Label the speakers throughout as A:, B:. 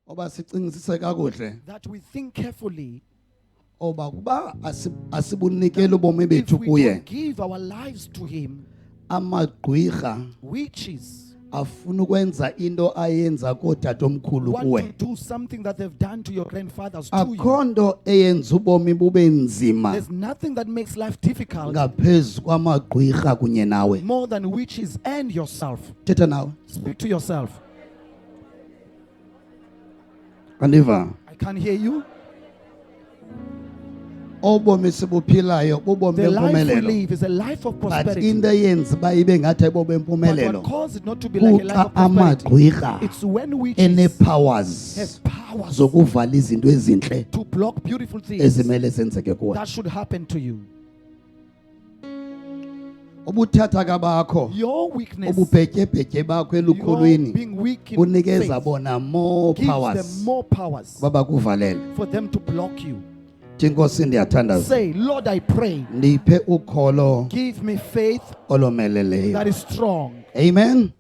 A: oba sicingisise kakuhle
B: that we think carefully.
A: oba kuba asibunikele ubomi
B: If
A: bethu
B: we
A: kuye
B: don't give our lives to Him,
A: amagqwirha
B: witches
A: afuna ukwenza into ayenza kodadomkhulu
B: want
A: kuwe
B: to do something that they've done to your grandfathers to you.
A: akho nto eyenza ubomi bube nzima
B: There's nothing that makes life difficult
A: ngaphezu kwamagqwirha kunye nawe
B: more than witches and yourself.
A: thetha nawe
B: Speak to yourself.
A: andiva
B: I can't hear you.
A: obomi sibuphilayo bubomi
B: The life we
A: bempumelelo
B: live is a life of
A: but
B: prosperity.
A: into eyenza uba ibe ngathi
B: But what
A: ayibobempumelelo
B: causes it not to be like a life
A: kuxa
B: of prosperity?
A: amagqwirha
B: It's when witches
A: ene-powers
B: have powers
A: zokuvala izinto ezintle
B: to block beautiful things
A: ezimele zenzeke kuwe
B: that should happen to you.
A: ubuthatha kabakho
B: Your weakness,
A: ububhetyebhetye bakho
B: your
A: elukhulwini
B: being weak in
A: bunikeza
B: faith,
A: bona more
B: gives
A: powers
B: them more powers
A: uba bakuvalele
B: for them to block you.
A: thi nkosi ndiyathandaza
B: Say, Lord, I pray,
A: ndiphe ukholo
B: give me faith
A: olomeleleyo
B: that is strong.
A: amen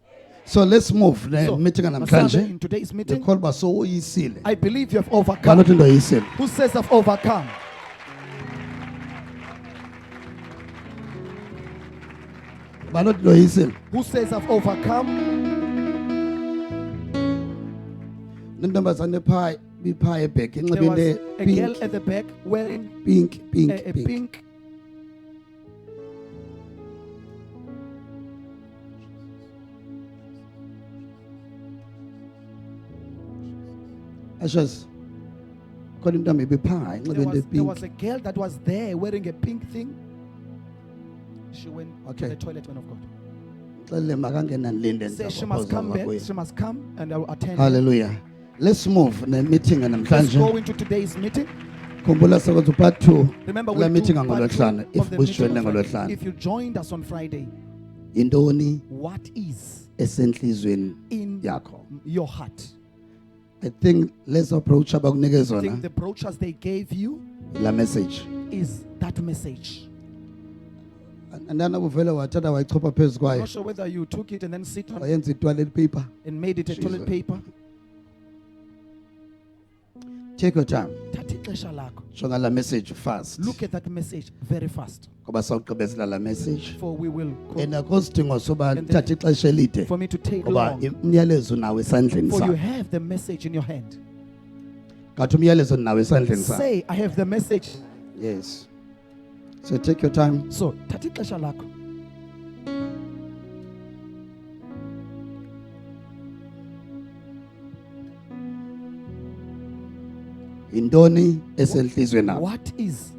A: so let's move
B: So,
A: meeting
B: Masada,
A: namhlanje
B: in today's meeting,
A: ndikholo uba sowuyisile
B: I believe you have overcome.
A: balothi into yisile
B: Who says I've overcome?
A: balothi into yisile
B: Who says I've overcome?
A: nentombazane phaa biphaa ebhek
B: There
A: inxibe
B: was
A: into
B: a girl at the back wearing
A: pink
B: a pink.
A: ashes khona intombi biphaa inxibe into
B: There was
A: epink
B: a girl that was there wearing a pink thing. She went
A: Okay.
B: to the toilet, man of God.
A: xelele makangena ndilinde
B: Say she
A: ndizawukhawuza
B: must come back.
A: kuye.
B: She must come and I will attend. her.
A: Hallelujah. Let's move ne-meeting
B: Let's
A: namhlanje.
B: go into today's meeting.
A: Khumbula sekwenza part 2
B: Remember,
A: kula
B: we
A: meeting
B: do part two
A: ngolwesihlanu
B: of
A: if
B: the meeting
A: busijwayele
B: on Friday.
A: ngolwesihlanu.
B: If you joined us on Friday,
A: Yintoni
B: what is
A: esenhlizweni
B: in
A: yakho?
B: your heart?
A: I think let's approach abakunike
B: I
A: zona
B: think the brochures they gave you
A: la message.
B: is that message.
A: Andana uvele wathatha wayichopha phezu
B: I'm
A: kwayo.
B: not sure whether you took it and then sit on
A: Wayenza i-toilet paper.
B: and made it a toilet
A: Jesus.
B: paper.
A: Take your time.
B: Thatha ixesha lakho.
A: Jonga la message fast.
B: Look at that message very fast.
A: Ngoba sawugqibezela la message.
B: For we will go,
A: And akho sidingo soba
B: And then-
A: thatha ixesha elide.
B: for me to take
A: Ngoba
B: long.
A: umyalezo nawe esandleni
B: For you
A: sakho.
B: have the message in your hand.
A: Ngathi umyalezo nawe esandleni sakho.
B: Say, I have the message.
A: Yes. So take your time.
B: So, thatha ixesha lakho.
A: Yintoni esenhlizweni yakho?
B: What is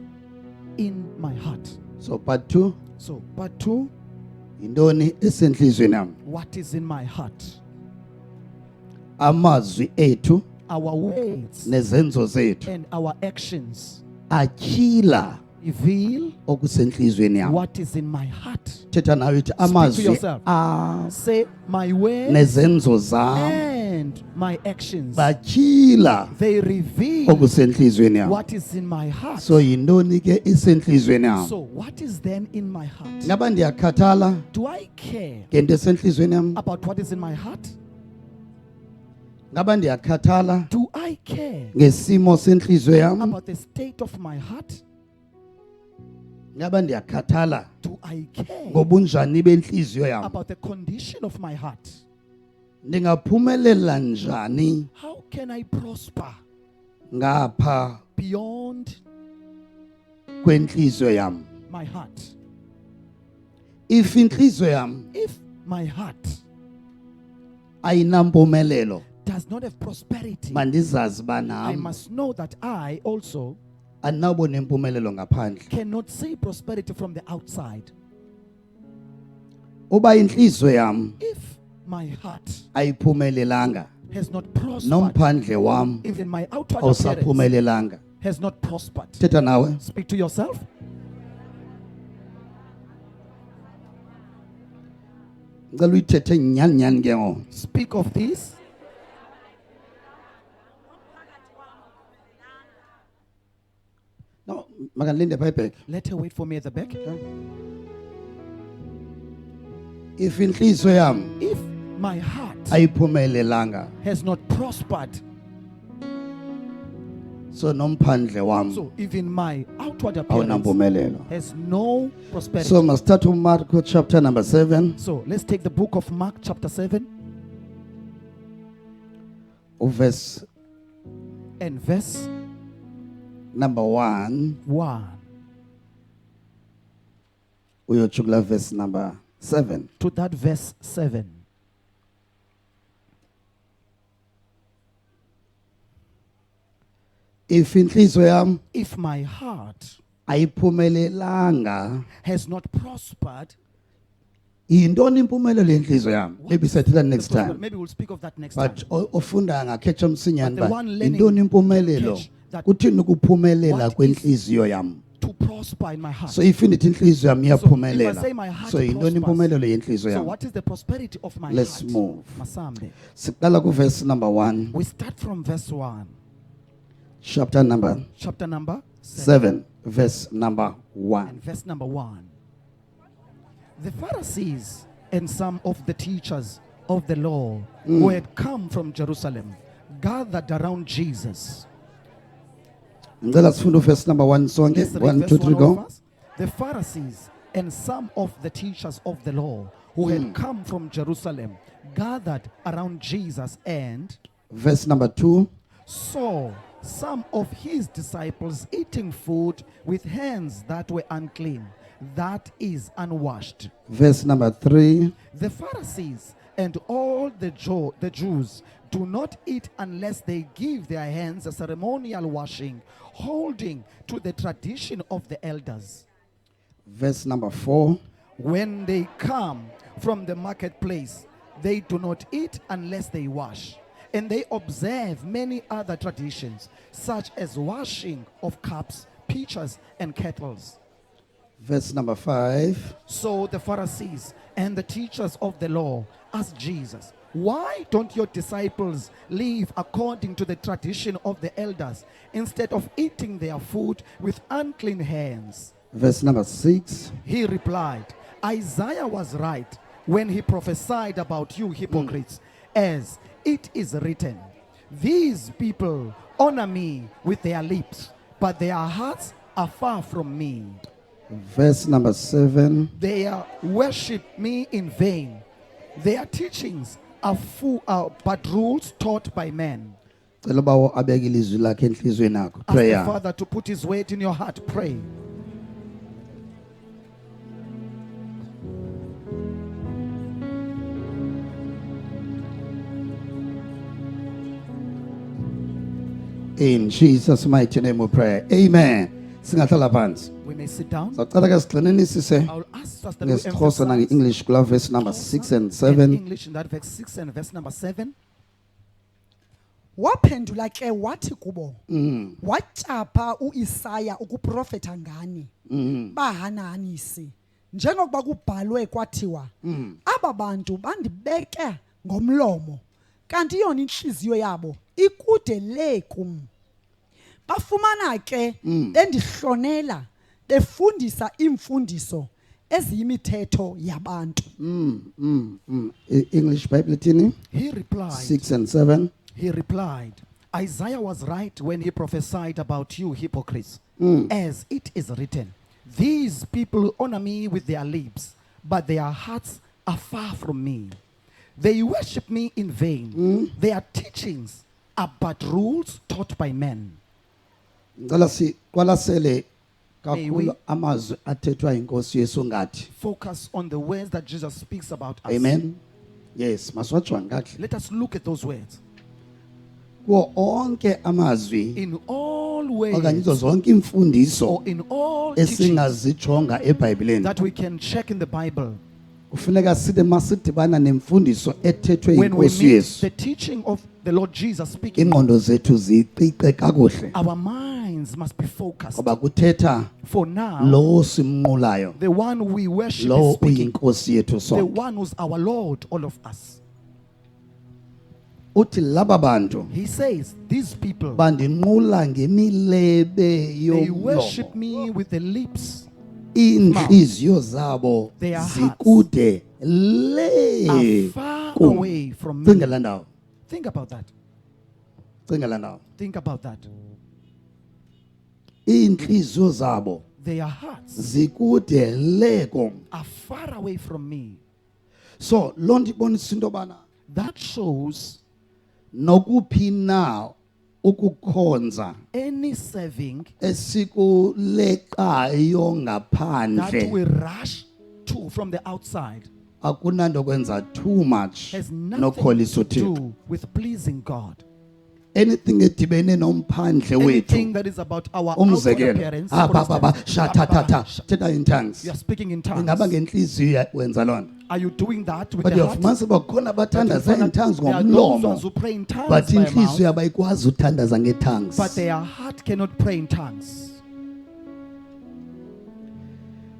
B: in my heart?
A: So part 2,
B: So, part 2,
A: yintoni esenhlizweni yami?
B: what is in my heart?
A: Amazwi ethu
B: Our words
A: nezenzo zethu
B: and our actions
A: atyhila
B: reveal
A: okusenhlizweni yami.
B: what is in my heart.
A: Thetha nawe ithi
B: to
A: amazwi
B: yourself.
A: a
B: Say, my words
A: nezenzo zami
B: and my actions,
A: batyhila
B: they reveal
A: okusenhlizweni yami.
B: what is in my heart.
A: So yintoni ke isenhlizweni yami?
B: So, what is then in my heart?
A: Ngaba ndiyakhathala
B: Do I care
A: ngento esenhlizweni yami?
B: about what is in my heart?
A: Ngaba ndiyakhathala
B: Do I care
A: ngesimo senhliziyo yami?
B: about the state of my heart?
A: Ngaba ndiyakhathala
B: Do I care
A: ngobunjani benhliziyo yami?
B: about the condition of my heart?
A: Ndingaphumelela njani
B: How can I prosper
A: ngapha
B: beyond
A: kwenhliziyo yami?
B: my heart?
A: If inhliziyo yami
B: If my heart
A: ayinampumelelo,
B: does not have prosperity,
A: mandizazi ba
B: I
A: nami
B: must know that I also
A: andinawubona impumelelo ngaphandle.
B: cannot see prosperity from the outside.
A: Uba inhliziyo yami
B: If my heart
A: ayiphumelelanga,
B: has not prospered,
A: nomphandle wami
B: even my outward appearance
A: awusaphumelelanga.
B: has not prospered.
A: Thetha nawe.
B: Speak to yourself.
A: Ngicela uyithethe nyani nyani ke ngoku.
B: Speak of this.
A: No, makanilinde phaa ebhek.
B: Let her wait for me at the back.
A: If inhliziyo yami
B: If my heart
A: ayiphumelelanga,
B: has not prospered,
A: so nomphandle wami
B: So even my outward appearance
A: awunampumelelo.
B: has no prosperity.
A: So masithatha uMarko chapter number 7
B: So let's take the book of Mark chapter 7
A: uverse
B: and verse
A: number 1
B: 1
A: uyojukela verse number 7.
B: to that verse 7.
A: If inhliziyo yami
B: If my heart
A: ayiphumelelanga,
B: has not prospered,
A: yintoni impumelelo yenhliziyo yami? Maybe sethela
B: the
A: next
B: prosperity-
A: time.
B: maybe we'll speak of that next
A: But
B: time.
A: ofunda ngakhetha umsinyane
B: But the
A: ba
B: one learning
A: yintoni impumelelo?
B: to catch that
A: Kuthini ukuphumelela
B: what is-
A: kwenhliziyo yami?
B: To prosper in my heart.
A: So if indithi inhliziyo yami
B: So if I
A: iyaphumelela.
B: say my heart
A: So yintoni
B: prospers,
A: impumelelo yenhliziyo
B: So
A: yami?
B: what is the prosperity of my
A: Let's
B: heart?
A: move.
B: Masambe.
A: Siqala ku verse number 1,
B: We start from verse 1,
A: chapter number
B: chapter number
A: 7, verse number 1.
B: and verse number 1. The Pharisees and some of the teachers of the law who had come from Jerusalem gathered around Jesus.
A: Ngicela sifunde verse number 1 sonke.
B: Let's read
A: 1
B: verse
A: 2
B: 1
A: 3
B: all of
A: go.
B: us. The Pharisees and some of the teachers of the law who had come from Jerusalem gathered around Jesus and
A: Verse number 2.
B: saw some of his disciples eating food with hands that were unclean, that is, unwashed.
A: Verse number 3.
B: The Pharisees and all the Jews do not eat unless they give their hands a ceremonial washing, holding to the tradition of the elders.
A: Verse number 4.
B: When they come from the marketplace, they do not eat unless they wash. And they observe many other traditions, such as washing of cups, pitchers, and kettles.
A: Verse number 5.
B: So the Pharisees and the teachers of the law asked Jesus, "Why don't your disciples live according to the tradition of the elders instead of eating their food with unclean hands?"
A: Verse number 6.
B: He replied, "Isaiah was right when he prophesied about you hypocrites, as it is written, these people honor me with their lips, but their hearts are far from me.
A: Verse number 7.
B: They worship me in vain. Their teachings are but rules taught by men."
A: Cela bawo abeke ilizwi lakhe enhlizweni yakho.
B: Ask the
A: Prayer.
B: Father to put his weight in your heart. Pray.
A: In Jesus mighty name we pray. Amen. Singahlala phansi.
B: We may sit down.
A: Sacela ke sigxinenisise
B: I'll ask us that we
A: ngesixhosa
B: emphasize
A: nange-English kula verse number 6 and
B: in
A: 7.
B: English in that verse 6 and verse number 7.
C: Waphendula ke wathi kubo, watyapha uIsaya ukuprofetha ngani, bahananisi, njengokuba kubhalwe kwathiwa, aba bantu bandibeke ngomlomo, kanti yona inhliziyo yabo ikude le kum. Bafumana ke bendihlonela, befundisa imfundiso eziyimithetho yabantu.
A: English Bible ithini?
B: He replied,
A: 6 and 7.
B: He replied, "Isaiah was right when he prophesied about you hypocrites, as it is written, these people honor me with their lips, but their hearts are far from me. They worship me in vain. Their teachings are but rules taught by men."
A: Ngicela siqwalasele
B: May we-
A: kakhulu amazwi athethwa inkosi Yesu ngathi.
B: Focus on the words that Jesus speaks about us.
A: Amen. Yes, maswajwa kahle.
B: Let us look at those words.
A: Kuwo onke amazwi
B: In all
A: okanye
B: ways,
A: izo zonke imfundiso
B: or in all teachings
A: esingazijonga eBhayibhelini.
B: that we can check in the Bible,
A: Kufuneka sibe masidibana nemfundiso ethethwe
B: when we
A: inkosi
B: meet
A: Yesu.
B: the teaching of the Lord Jesus speaking,
A: Ingqondo zethu ziqiqe kakuhle.
B: our minds must be focused.
A: Ngoba kuthetha
B: For now,
A: lo simnqulayo.
B: the one we worship is
A: Lo
B: speaking,
A: uyinkosi yethu
B: the
A: sonke.
B: one who's our Lord, all of us.
A: Uthi laba bantu
B: He says, these people,
A: bandinqula ngemilebe
B: they worship
A: yomlomo.
B: me with the lips,
A: Inhliziyo zabo
B: Their hearts
A: zikude le
B: are far
A: kum.
B: away from
A: Cinga
B: me.
A: la ndawo.
B: Think about that.
A: Cinga la ndawo.
B: Think about that.
A: inhliziyo zabo
B: their hearts
A: zikude leko.
B: are far away from me.
A: So lonto ibonisa into bana
B: That shows
A: nokuphi na ukukhonza
B: any serving
A: esikuleqayo
B: that
A: ngaphandle
B: we rush to from the outside
A: akunanto kwenza too much
B: has nothing
A: nokholisa
B: to
A: uThixo.
B: do with pleasing God.
A: Anything edibene nomphandle
B: Anything
A: wethu
B: that is about our outward
A: umzekelo
B: appearance.
A: ah
B: for
A: baba
B: instance,
A: shatatata thetha in tongues
B: you are speaking in tongues.
A: ingaba ngenhliziyo wenza lonto
B: Are you doing that with
A: but
B: the heart?
A: uyafumanisa uba kukhona
B: But you
A: abathandaza
B: find
A: in
B: that
A: tongues
B: there are those
A: ngomlomo
B: ones who pray in tongues
A: but
B: by mouth,
A: inhliziyo abayikwazi uthandaza nge-tongues.
B: but their heart cannot pray in tongues.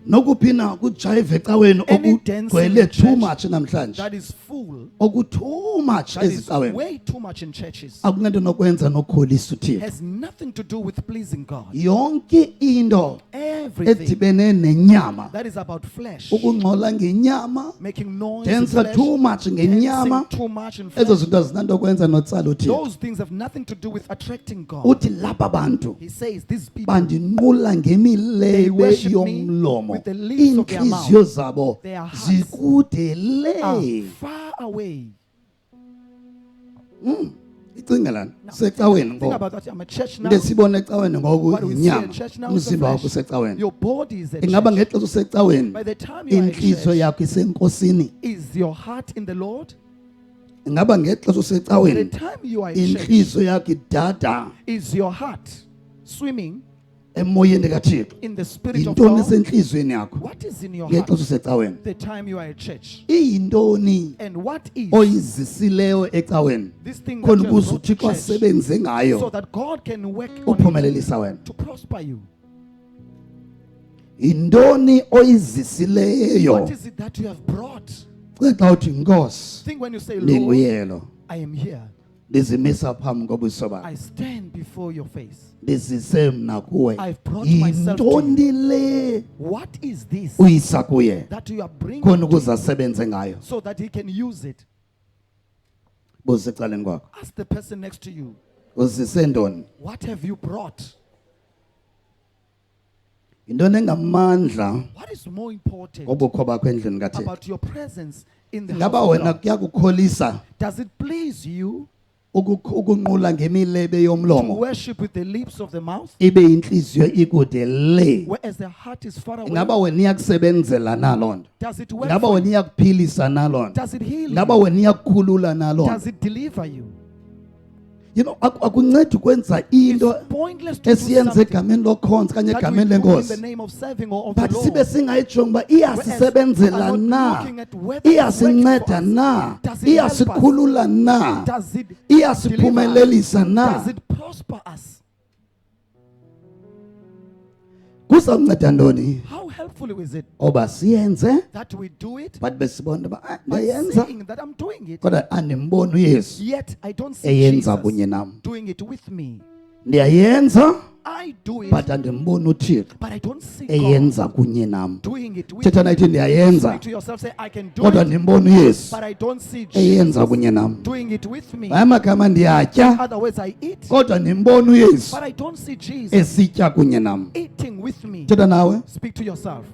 A: Nokuphi na kujive ecaweni
B: Any
A: okugcwele
B: dancing
A: too
B: church
A: much namhlanje
B: That is full.
A: oku-too much
B: That is
A: ezicaweni
B: way too much in churches.
A: akunento nokwenza nokholisa uThixo.
B: Has nothing to do with pleasing God.
A: Yonke into
B: Everything
A: edibene nenyama
B: that is about flesh,
A: ukungcola ngenyama
B: making noise in
A: dancer
B: flesh,
A: too much ngenyama
B: dancing too much in
A: ezo
B: flesh,
A: zinto zinanto kwenza notsala uThixo.
B: those things have nothing to do with attracting God.
A: Uthi laba bantu
B: He says these people
A: bandinqula
B: They
A: ngemilebe
B: worship me
A: yomlomo
B: with the lips of their
A: inhliziyo zabo
B: Their hearts
A: zikude
B: are
A: le.
B: far away.
A: Icinga lana
B: Now,
A: secaweni
B: think
A: ngoku
B: about that. I'm a church now.
A: into esibona ecaweni ngoku
B: What do we see
A: inyama
B: at church now?
A: umzimba
B: It's the
A: wakho
B: flesh.
A: usecaweni.
B: Your body is a
A: Ingaba
B: church.
A: ngexesha usecaweni
B: By the time you are at
A: inhliziyo
B: church,
A: yakho isenkosini.
B: is your heart in the Lord?
A: Ingaba ngexesha
B: The
A: usecaweni
B: time you are at church,
A: inhliziyo yakho idada
B: is your heart swimming
A: emoyeni kaThixo.
B: in the spirit of
A: Yintoni
B: God?
A: esenhliziyweni yakho
B: What is in your heart?
A: ngexesha usecaweni?
B: The time you are at church.
A: Iyintoni
B: And what is
A: oyizisileyo ecaweni
B: this thing that
A: khona
B: you
A: ukuze
B: have brought to
A: uThixo
B: church
A: asebenze
B: so
A: ngayo
B: that God can work on it
A: uphumelelisa wena?
B: to prosper you?
A: Yintoni oyizisileyo?
B: What is it that you have brought?
A: Xa uthi Nkosi
B: Think when you say, Lord,
A: ndinguyelo
B: I am here.
A: ndizimisa phambi kobuso bakho
B: I stand before your face.
A: ndizise mna kuwe.
B: I've brought myself to
A: Yintoni le
B: What is this
A: uyisa kuye
B: that you are bringing
A: khona
B: to
A: ukuze
B: him
A: asebenze ngayo?
B: so that he can use it?
A: Buza ecaleni kwakho
B: Ask the person next to you,
A: uzise ntoni?
B: what have you brought?
A: Yintoni engamandla
B: What is more important
A: ngobukho bakho endlini kaThixo?
B: about your presence in the house
A: Ingaba
B: of
A: wena
B: God?
A: kuyakukholisa
B: Does it please you
A: ukunqula ngemilebe
B: to
A: yomlomo
B: worship with the lips of the mouth,
A: ibe inhliziyo ikude le?
B: whereas the heart is far away?
A: Ingaba wena iyakusebenzela na loo nto?
B: Does it work
A: Ingaba
B: for
A: wena
B: you?
A: iyakuphilisa na loo nto?
B: Does it heal
A: Ingaba
B: you?
A: wena iyakukhulula na loo nto?
B: Does it deliver you?
A: You know, akuncedi ukwenza into
B: It's pointless to do
A: esiyenze
B: something
A: egameni lokhonza kanye
B: that we
A: egameni
B: do in the
A: lenkosi
B: name of serving or of
A: but
B: the
A: sibe
B: Lord.
A: singayijongi uba
B: Whereas we
A: iyasisebenzela
B: are not
A: na,
B: looking at whether it works
A: iyasinceda
B: for us.
A: na,
B: Does it help us?
A: iyasikhulula na,
B: Does it deliver us?
A: iyasiphumelelisa na.
B: Does it prosper us?
A: Kuzawunceda ntoni
B: How helpful is it
A: oba siyenze
B: that we do it
A: but besibona uba
B: by
A: ndiyenza
B: saying that I'm doing it,
A: kodwa andimboni uyesu
B: yet I don't see
A: eyenza
B: Jesus
A: kunye nam?
B: doing it with me.
A: Ndiyayenza
B: I do it,
A: but andimboni uThixo
B: but I don't see God
A: eyenza kunye nam.
B: doing it with
A: Thetha
B: me.
A: nayithi ndiyayenza
B: Speak to yourself, say, I can do
A: kodwa
B: it,
A: ndimboni uyesu
B: but I don't see
A: eyenza
B: Jesus
A: kunye nam.
B: doing it with me.
A: Ngamanye amagama ndiyatya
B: Otherwise, I eat,
A: kodwa ndimboni uyesu
B: but I don't see Jesus
A: esitya kunye nam.
B: eating with me.
A: Thetha nawe
B: Speak to yourself.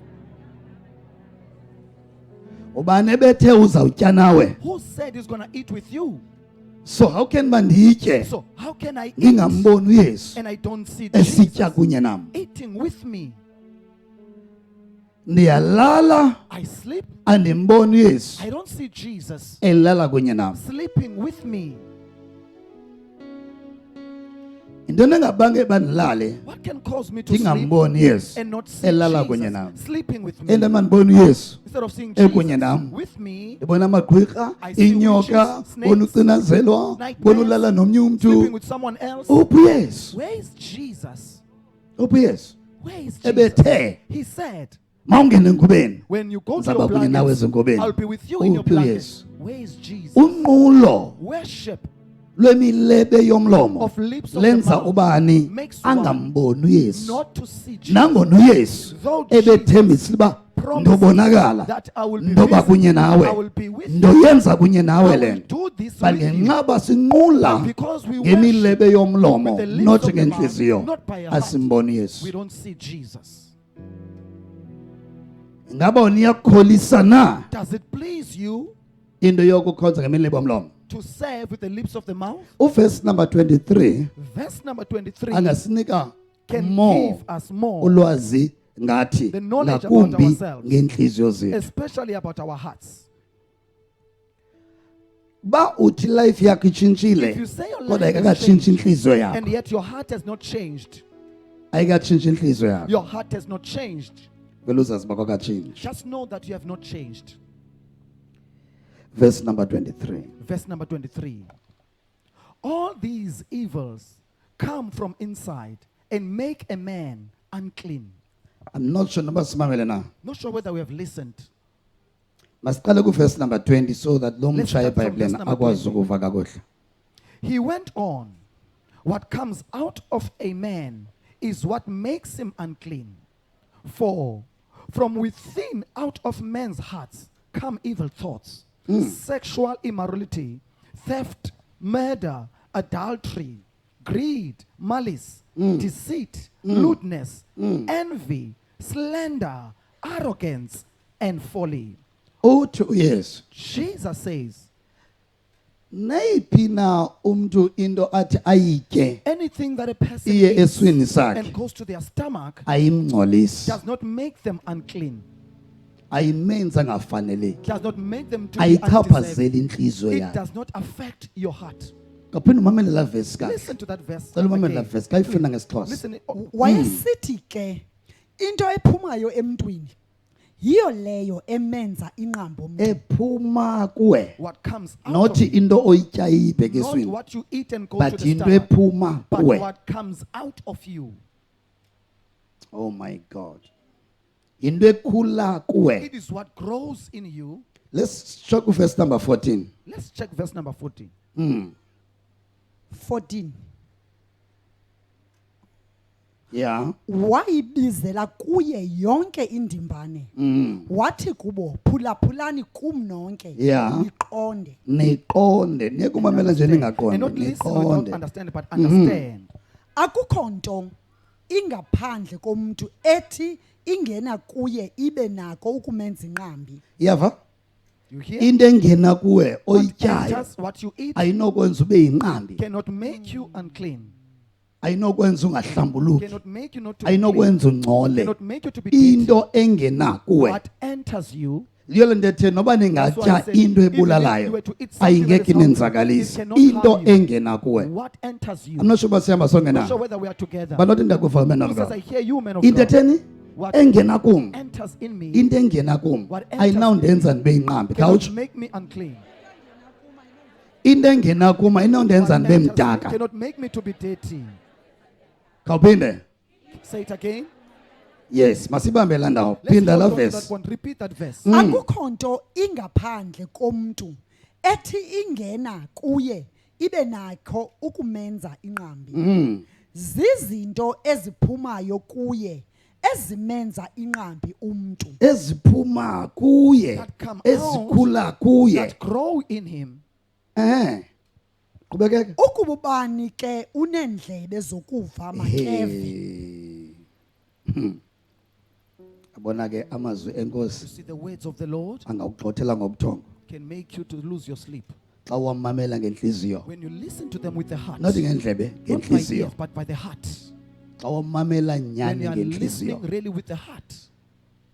A: ubani ebethe uzawutya nawe,
B: Who said he's going to eat with you?
A: so how can uba nditye
B: So, how can I eat
A: ngingamboni uyesu
B: and I don't see
A: esitya
B: Jesus
A: kunye nam?
B: eating with me?
A: Ndiyalala
B: I sleep,
A: andimboni uyesu
B: I don't see Jesus
A: elala kunye nam.
B: sleeping with me.
A: Yintoni engabange bandilale
B: What can cause me to sleep
A: ndingamboni uyesu
B: and not see
A: elala kunye
B: Jesus
A: nam?
B: sleeping with me?
A: Ento mandiboni uyesu
B: Instead of seeing
A: ekunye
B: Jesus
A: nam.
B: with me,
A: ndibona amagqwirha,
B: I see
A: inyoka,
B: witches,
A: bona
B: snakes,
A: ucinazelwa, bona
B: nightmares,
A: ulala nomnye umntu.
B: sleeping with someone else.
A: Uphi uyesu?
B: Where is Jesus?
A: Uphi uyesu?
B: Where is Jesus?
A: Ebethe
B: He said,
A: mawungena enkubeni
B: when you go to
A: ndizaba
B: your
A: kunye nawe
B: blankets,
A: ezinkubeni.
B: I'll be with you in your
A: Uphi
B: blankets.
A: uyesu?
B: Where is Jesus?
A: Unqulo
B: Worship
A: lwemilebe yomlomo
B: of lips of the
A: lenza
B: mouth
A: ubani
B: makes one
A: angamboni uyesu
B: not to see Jesus.
A: nangona uyesu
B: Though
A: ebethembisa uba
B: promise
A: ndobonakala
B: that I will be
A: ndoba kunye
B: visible,
A: nawe
B: I will be with you,
A: ndoyenza kunye nawe
B: I
A: le
B: will
A: nto
B: do this
A: but
B: with you.
A: ngenxaba sinqula
B: And because we
A: ngemilebe yomlomo
B: with the lips
A: not
B: of the mouth,
A: ngenhliziyo
B: not by a heart,
A: asimboni Yesu
B: we don't see Jesus.
A: ngaba niyakholisa na
B: Does it please you
A: into yokukhonza ngemilebe yomlomo
B: to serve with the lips of the mouth?
A: uverse number 23
B: Verse number 23
A: angasinika
B: can
A: more
B: give us more,
A: ulwazi ngathi
B: the knowledge about
A: ngakumbi
B: ourselves.
A: ngenhliziyo zethu
B: especially about our hearts.
A: ba uthi life yakho
B: If you
A: itshintshile
B: say your
A: kodwa
B: life has
A: ayikakatshintshi
B: changed,
A: inhliziyo yakho
B: and yet your heart has not changed,
A: ayikatshintshi inhliziyo yakho
B: your heart has not changed,
A: vele uzazi uba kwakatshintshi
B: just know that you have not changed.
A: verse number 23
B: Verse number 23. All these evils come from inside and make a man unclean.
A: I'm not sure noba simamele na
B: Not sure whether we have listened.
A: masiqale kuverse number 20 so that lo
B: Let's
A: mshaya
B: start from
A: ebhayibhileni
B: verse number
A: akwazi
B: 20.
A: ukuva kakuhle
B: He went on. What comes out of a man is what makes him unclean. For from within, out of men's hearts, come evil thoughts, sexual immorality, theft, murder, adultery, greed, malice, deceit, lewdness, envy, slander, arrogance, and folly.
A: uthi uyesu
B: Jesus says,
A: nayiphi na umntu into athi ayitye
B: anything that a person
A: iye
B: eats
A: eswini sakhe
B: and goes to their stomach
A: ayimngcolisi
B: does not make them unclean,
A: ayimenzi angafaneleki
B: does not make them to be undeserving.
A: ayichaphazeli inhliziyo
B: It
A: yakhe
B: does not affect your heart.
A: kaphinde umamele laa vesi kahle
B: Listen to that verse.
A: cela umamele laa
B: again.
A: vesi kayifunda ngesixhosa
B: Listen.
C: wayesithi ke into ephumayo emntwini yiyo leyo emenza inqambo mntu
A: ephuma kuwe
B: What comes out
A: nothi
B: of you,
A: into oyityayo iyibheke
B: not
A: eswini
B: what you eat and go to
A: but
B: the
A: into
B: stomach,
A: ephuma
B: but
A: kuwe
B: what comes out of you.
A: oh my god into ekhula kuwe
B: It is what grows in you.
A: let's check verse number 14
B: Let's check verse number 14.
C: 14
A: yeah
C: wayibizela kuye yonke indimbane wathi kubo phulaphulani kum nonke
A: Yeah.
C: niqonde
A: niqonde niyekumamela nje
B: And
A: ningaqonde
B: not listen or not
A: niqonde
B: understand, but understand.
C: akukho nto ingaphandle komuntu ethi ingena kuye ibe nako ukumenza inqambi
A: iyava
B: You hear?
A: into engena kuwe
B: What
A: oyityayo
B: enters, what you eat
A: ayinokwenza ube yinqambi
B: cannot make you unclean.
A: ayinokwenza ungahlambuluki
B: Cannot make you not to be clean.
A: ayinokwenza ungcole
B: Cannot make you to be dirty.
A: into engena kuwe
B: What enters you,
A: yiyo le nto ethe noba
B: that's why I
A: ningatya
B: said,
A: into
B: even if you
A: ebulalayo
B: were to eat something that
A: ayingekho
B: is harmful, it
A: inenzakalisi
B: cannot
A: into
B: harm you.
A: engena kuwe
B: What enters you?
A: I'm not sure uba sihamba sonke
B: Not
A: na
B: sure whether we are together.
A: but not ndakuva man
B: Who
A: of
B: says, I
A: God
B: hear you, man of
A: into
B: God.
A: etheni
B: What
A: engena kum
B: enters in me
A: into engena kum
B: What enters
A: ayinawundenza ndibe yinqambi
B: cannot
A: khawutsho
B: make me unclean.
A: into engena kum ayinawundenza
B: What
A: ndibe
B: enters me
A: mdaka
B: cannot make me to be dirty.
A: khawuphinde
B: Say it again.
A: yes masibambe laa ndawo
B: Let's
A: phinda
B: hold
A: laa
B: on to that
A: verse
B: one. Repeat that verse.
C: akukho nto ingaphandle komntu ethi ingena kuye ibe nakho ukumenza inqambi zizinto eziphumayo kuye ezimenza inqambi umntu
A: eziphuma kuye
B: That come
A: ezikhula kuye
B: That grow in him.
A: qhubekeke
C: ukubani ke uneendlebe zokuva makeve
A: abona ke amazwi
B: You
A: enkosi
B: see, the words of the Lord
A: angawugxothela ngobuthongo
B: can make you to lose your sleep.
A: xa wamamela ngentliziyo
B: When you listen to them with the heart,
A: not ngendlebe
B: not by
A: ngentliziyo
B: ears, but by the heart.
A: xa wamamela
B: When
A: nyani
B: you are
A: ngentliziyo
B: listening really with the heart,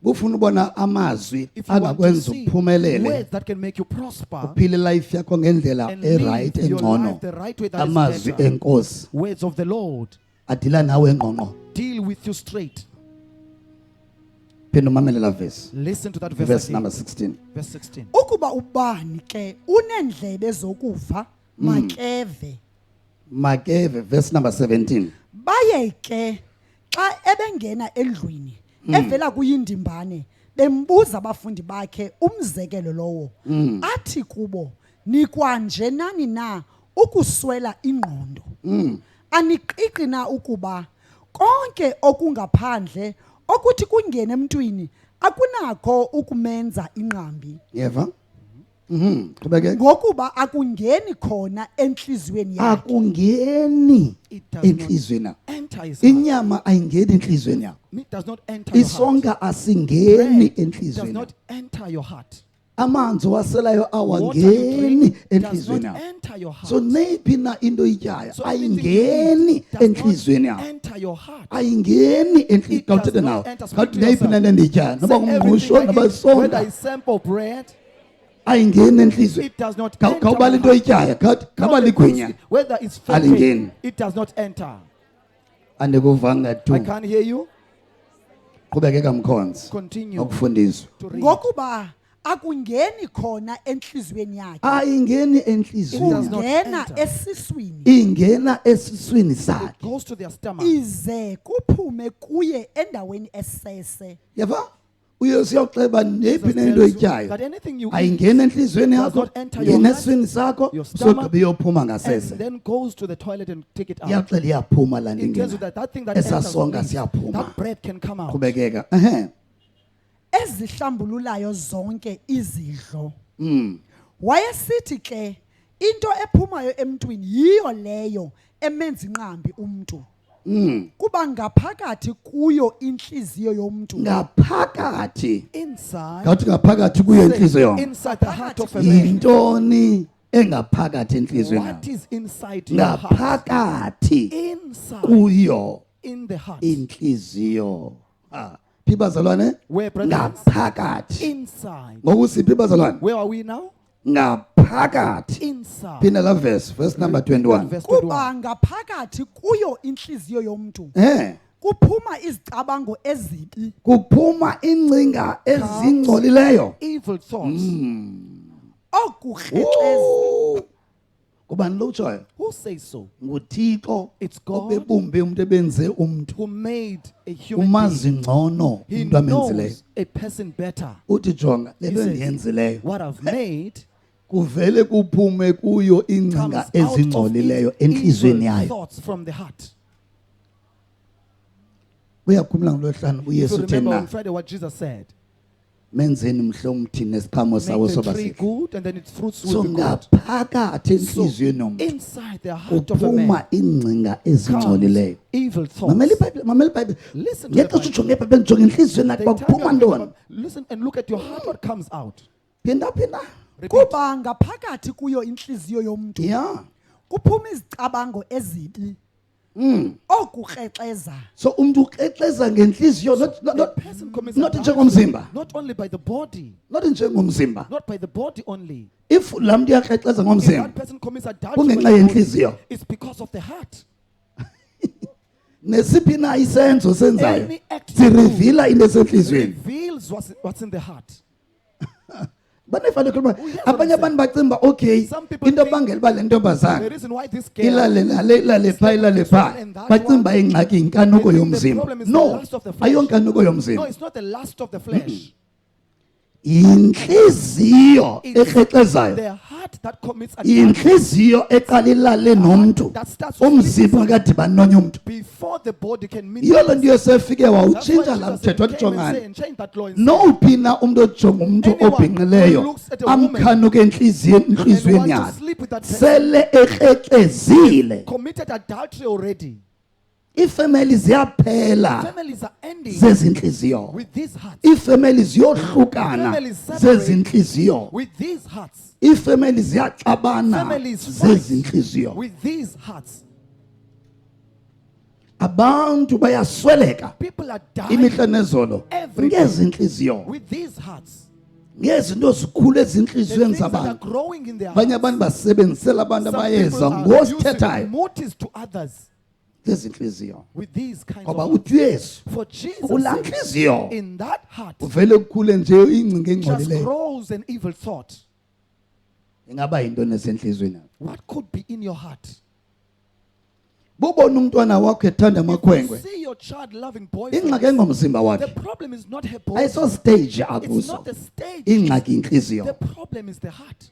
A: bufuna ubona amazwi
B: if you want to
A: angakwenza
B: see
A: uphumelele
B: words that can make you prosper
A: uphile life yakho ngendlela
B: and live
A: erayithi
B: your
A: engcono
B: life the right way, that is
A: amazwi
B: better.
A: enkosi
B: Words of the Lord
A: adila nawe engqongqo
B: deal with you straight.
A: phinda umamele laa vesi
B: Listen to that verse,
A: verse
B: again.
A: number 16
B: Verse 16.
C: ukuba ubani ke uneendlebe zokuva makeve
A: makeve verse number 17
C: baye ke xa ebengena endlwini evela kuyindimbane bembuza abafundi bakhe umzekelo lowo athi kubo nikwanje nani na ukuswela ingqondo aniqiqi na ukuba konke okungaphandle okuthi kungene emntwini akunakho ukumenza inqambi
A: yeva qhubeke
C: ngokuba akungeni khona enhliziyweni yakhe
A: akungeni
B: It does not
A: enhlizweni yakho
B: enter his heart.
A: inyama ayingeni enhlizweni yakho
B: Meat does not enter your heart.
A: isonka asingeni
B: Bread does
A: enhlizweni
B: not
A: yakho
B: enter your heart.
A: amanzi waselayo
B: Water you
A: awangeni
B: drink does
A: enhlizweni
B: not
A: yakho
B: enter your heart.
A: so nayiphi na into oyityayo
B: So anything you
A: ayingeni
B: eat does
A: enhlizweni
B: not
A: yakho
B: enter your heart.
A: ayingeni enhlizweni
B: It does
A: kawuthethe
B: not
A: nawe
B: enter. Speak
A: kawuthi
B: to
A: nayiphi
B: yourself.
A: na nto endiyityayo noba
B: Say everything
A: ngumngqusho
B: I
A: noba
B: eat, whether
A: isonka
B: it's sample bread,
A: ayingeni enhlizweni
B: it does not enter.
A: khawubala
B: my
A: into
B: heart.
A: oyityayo
B: Come
A: khawuba
B: on,
A: ligwinya
B: whether it's fake,
A: Alingeni.
B: it does not enter.
A: andikuvanga tu
B: I can't hear you.
A: qhubekeka mkhonzi
B: Continue
A: okufundiswa
B: to read.
C: ngokuba akungeni khona enhliziyweni yakhe
A: ayingeni
B: It
A: enhlizweni
B: does not
C: kungena
B: enter.
C: esiswini
A: ingena esiswini sakhe
B: Goes to their stomach.
C: ize kuphume kuye endaweni esese
A: yava uyesu uyawuxeba nephi
B: Jesus
A: nento
B: tells you
A: oyityayo
B: that anything you eat
A: ayingeni enhlizweni
B: does
A: yakho
B: not enter your
A: ngena
B: heart,
A: esiswini sakho
B: your stomach,
A: sogqiba iyophuma
B: and
A: ngasese
B: then goes to the toilet and take it out.
A: iyaxela iyaphuma laa nto
B: It tells you
A: ingena
B: that thing that
A: Esa
B: enters
A: sonka
B: meat,
A: siyaphuma.
B: that bread can come out.
A: qhubekeka ehe
C: ezihlambululayo zonke izidlo wayesithi ke into ephumayo emntwini yiyo leyo emenza inqambi umntu kuba ngaphakathi kuyo inhliziyo yomntu
A: ngaphakathi
B: Inside,
A: ngawuthi ngaphakathi kuyo inhliziyo yomntu
B: inside the heart of a man.
A: yintoni engaphakathi enhliziyweni
B: What
A: yakho
B: is inside your heart?
A: ngaphakathi
B: Inside,
A: kuyo
B: in the heart.
A: inhliziyo phi bazalwane
B: Where, brethren?
A: ngaphakathi
B: Inside.
A: ngokusiphi bazalwane
B: Where are we now?
A: ngaphakathi
B: Inside.
A: phinda la verse number 21
B: Verse
C: kuba
B: 21.
C: ngaphakathi kuyo inhliziyo yomntu kuphuma izicabango ezibi
A: kuphuma ingcinga ezingcolileyo
B: Evil thoughts.
C: okukrexeza
A: kubani lo utshoyo
B: Who says so?
A: nguthixo
B: It's God
A: obebumbe umuntu ebenze umuntu
B: who made a human
A: umazi
B: being.
A: ngcono
B: He
A: umuntu amenzileyo
B: knows a person better.
A: uthi jonga le
B: He
A: nto
B: says,
A: endiyenzileyo
B: what I've made
A: kuvele kuphume kuyo
B: comes
A: ingcinga
B: out of
A: ezingcolileyo enhlizweni
B: evil
A: yayo
B: thoughts from the heart.
A: uyakhumula ngolwehlanu
B: If
A: uyesu
B: you
A: utheni
B: remember on
A: na
B: Friday what Jesus said,
A: menzeni mhle umthi nesiqhamo sawo
B: make the
A: soba
B: tree
A: sihle
B: good and then its fruits
A: so
B: will be good.
A: ngaphakathi
B: So
A: enhliziyweni yomntu
B: inside the heart of a
A: kuphuma
B: man
A: ingcinga
B: comes
A: ezingcolileyo
B: evil
A: mamela
B: thoughts.
A: ibhayibhile mamela ibhayibhile
B: Listen to the
A: ngexesha
B: Bible.
A: ujonge ebhayibhile jonge enhliziyweni yakhe
B: They
A: uba
B: tell you
A: kuphuma
B: about-
A: ntoni
B: listen and look at your heart what comes out.
A: phinda phinda
B: Repeat.
C: kuba ngaphakathi kuyo inhliziyo yomntu
A: ya
C: kuphuma izicabango ezibi okukrexeza
A: so umntu ukrexeza ngenhliziyo
B: The person commits
A: not
B: adultery,
A: njengomzimba
B: not only by the body,
A: not njengomzimba
B: not by the body only.
A: if laa mntu iyakrexeza
B: If
A: ngomzimba
B: that person commits adultery
A: kungenxa
B: by the body,
A: yenhliziyo
B: it's because of the heart.
A: nesiphi na isenzo senzayo
B: Any act you do
A: sirivila into esentliziyweni
B: reveals what's in the heart.
A: banefane khuluma
B: Oh, yeah,
A: abanye
B: what I'm
A: abantu bacinga uba okay
B: Some people
A: into
B: think
A: ebangela uba le
B: The
A: ntombazana
B: reason why this girl
A: ilale nale ilale phaa ilale phaa
B: And that
A: bacinga
B: one,
A: uba ingxaki yinkanuko
B: they think the
A: yomzimba
B: problem is the
A: no
B: lust of the flesh.
A: ayonkanuko
B: No,
A: yomzimba
B: it's not the lust of the flesh.
A: yintliziyo
B: It's
A: ekrexezayo
B: the heart that commits adultery
A: yintliziyo eqala ilale nomntu
B: that starts with
A: umzimba ungakadibani nomnye umntu
B: before the body can meet.
A: yiyo loo nto yosefike
B: That's why
A: wawutshintsha laa
B: Jesus
A: mthetho wathi
B: came and
A: jongani
B: said, change that law and
A: nowuphi na umntu ojonga umntu
B: Anyone
A: obhinqileyo
B: who looks at a woman
A: amkhanuke entliziyweni
B: want to
A: yakhe
B: sleep with that person
A: sele ekrekrezile
B: committed adultery already.
A: iifemeli ziyaphela
B: Families are ending
A: zezi ntliziyo
B: with these hearts.
A: iifemeli ziyohlukana
B: Families separate
A: zezi ntliziyo
B: With these hearts.
A: iifemeli ziyaxabana
B: Families
A: zezi
B: fight
A: ntliziyo
B: with these hearts.
A: abantu bayasweleka
B: People are dying
A: imihla nezolo
B: Every
A: ngezi ntliziyo
B: with these hearts.
A: ngezinto zikhulu
B: The
A: ezintliziyweni
B: things that are
A: zabantu
B: growing in their
A: abanye
B: hearts.
A: abantu basebenzisela abantu
B: Some
A: abayeza
B: people are
A: ngosithethayo
B: using motives to others
A: ngezi ntliziyo
B: with these kinds
A: ngoba
B: of
A: uthi uyesu
B: For Jesus
A: kulaa
B: said,
A: ntliziyo
B: in that heart
A: uvele kukhule nje ingcinga
B: just
A: engcolileyo
B: grows an evil thought.
A: ingaba yintoni esentliziyweni yakho
B: What could be in your heart?
A: bubona umntwana wakho ethanda
B: If you
A: amakhwenkwe
B: see your child loving
A: ingxaki
B: boyfriends,
A: engomzimba
B: the
A: wakhe
B: problem is not her
A: ayiso
B: boyfriend.
A: stage
B: It's
A: akuso
B: not the stage.
A: ingxaki intliziyo
B: The problem is the heart.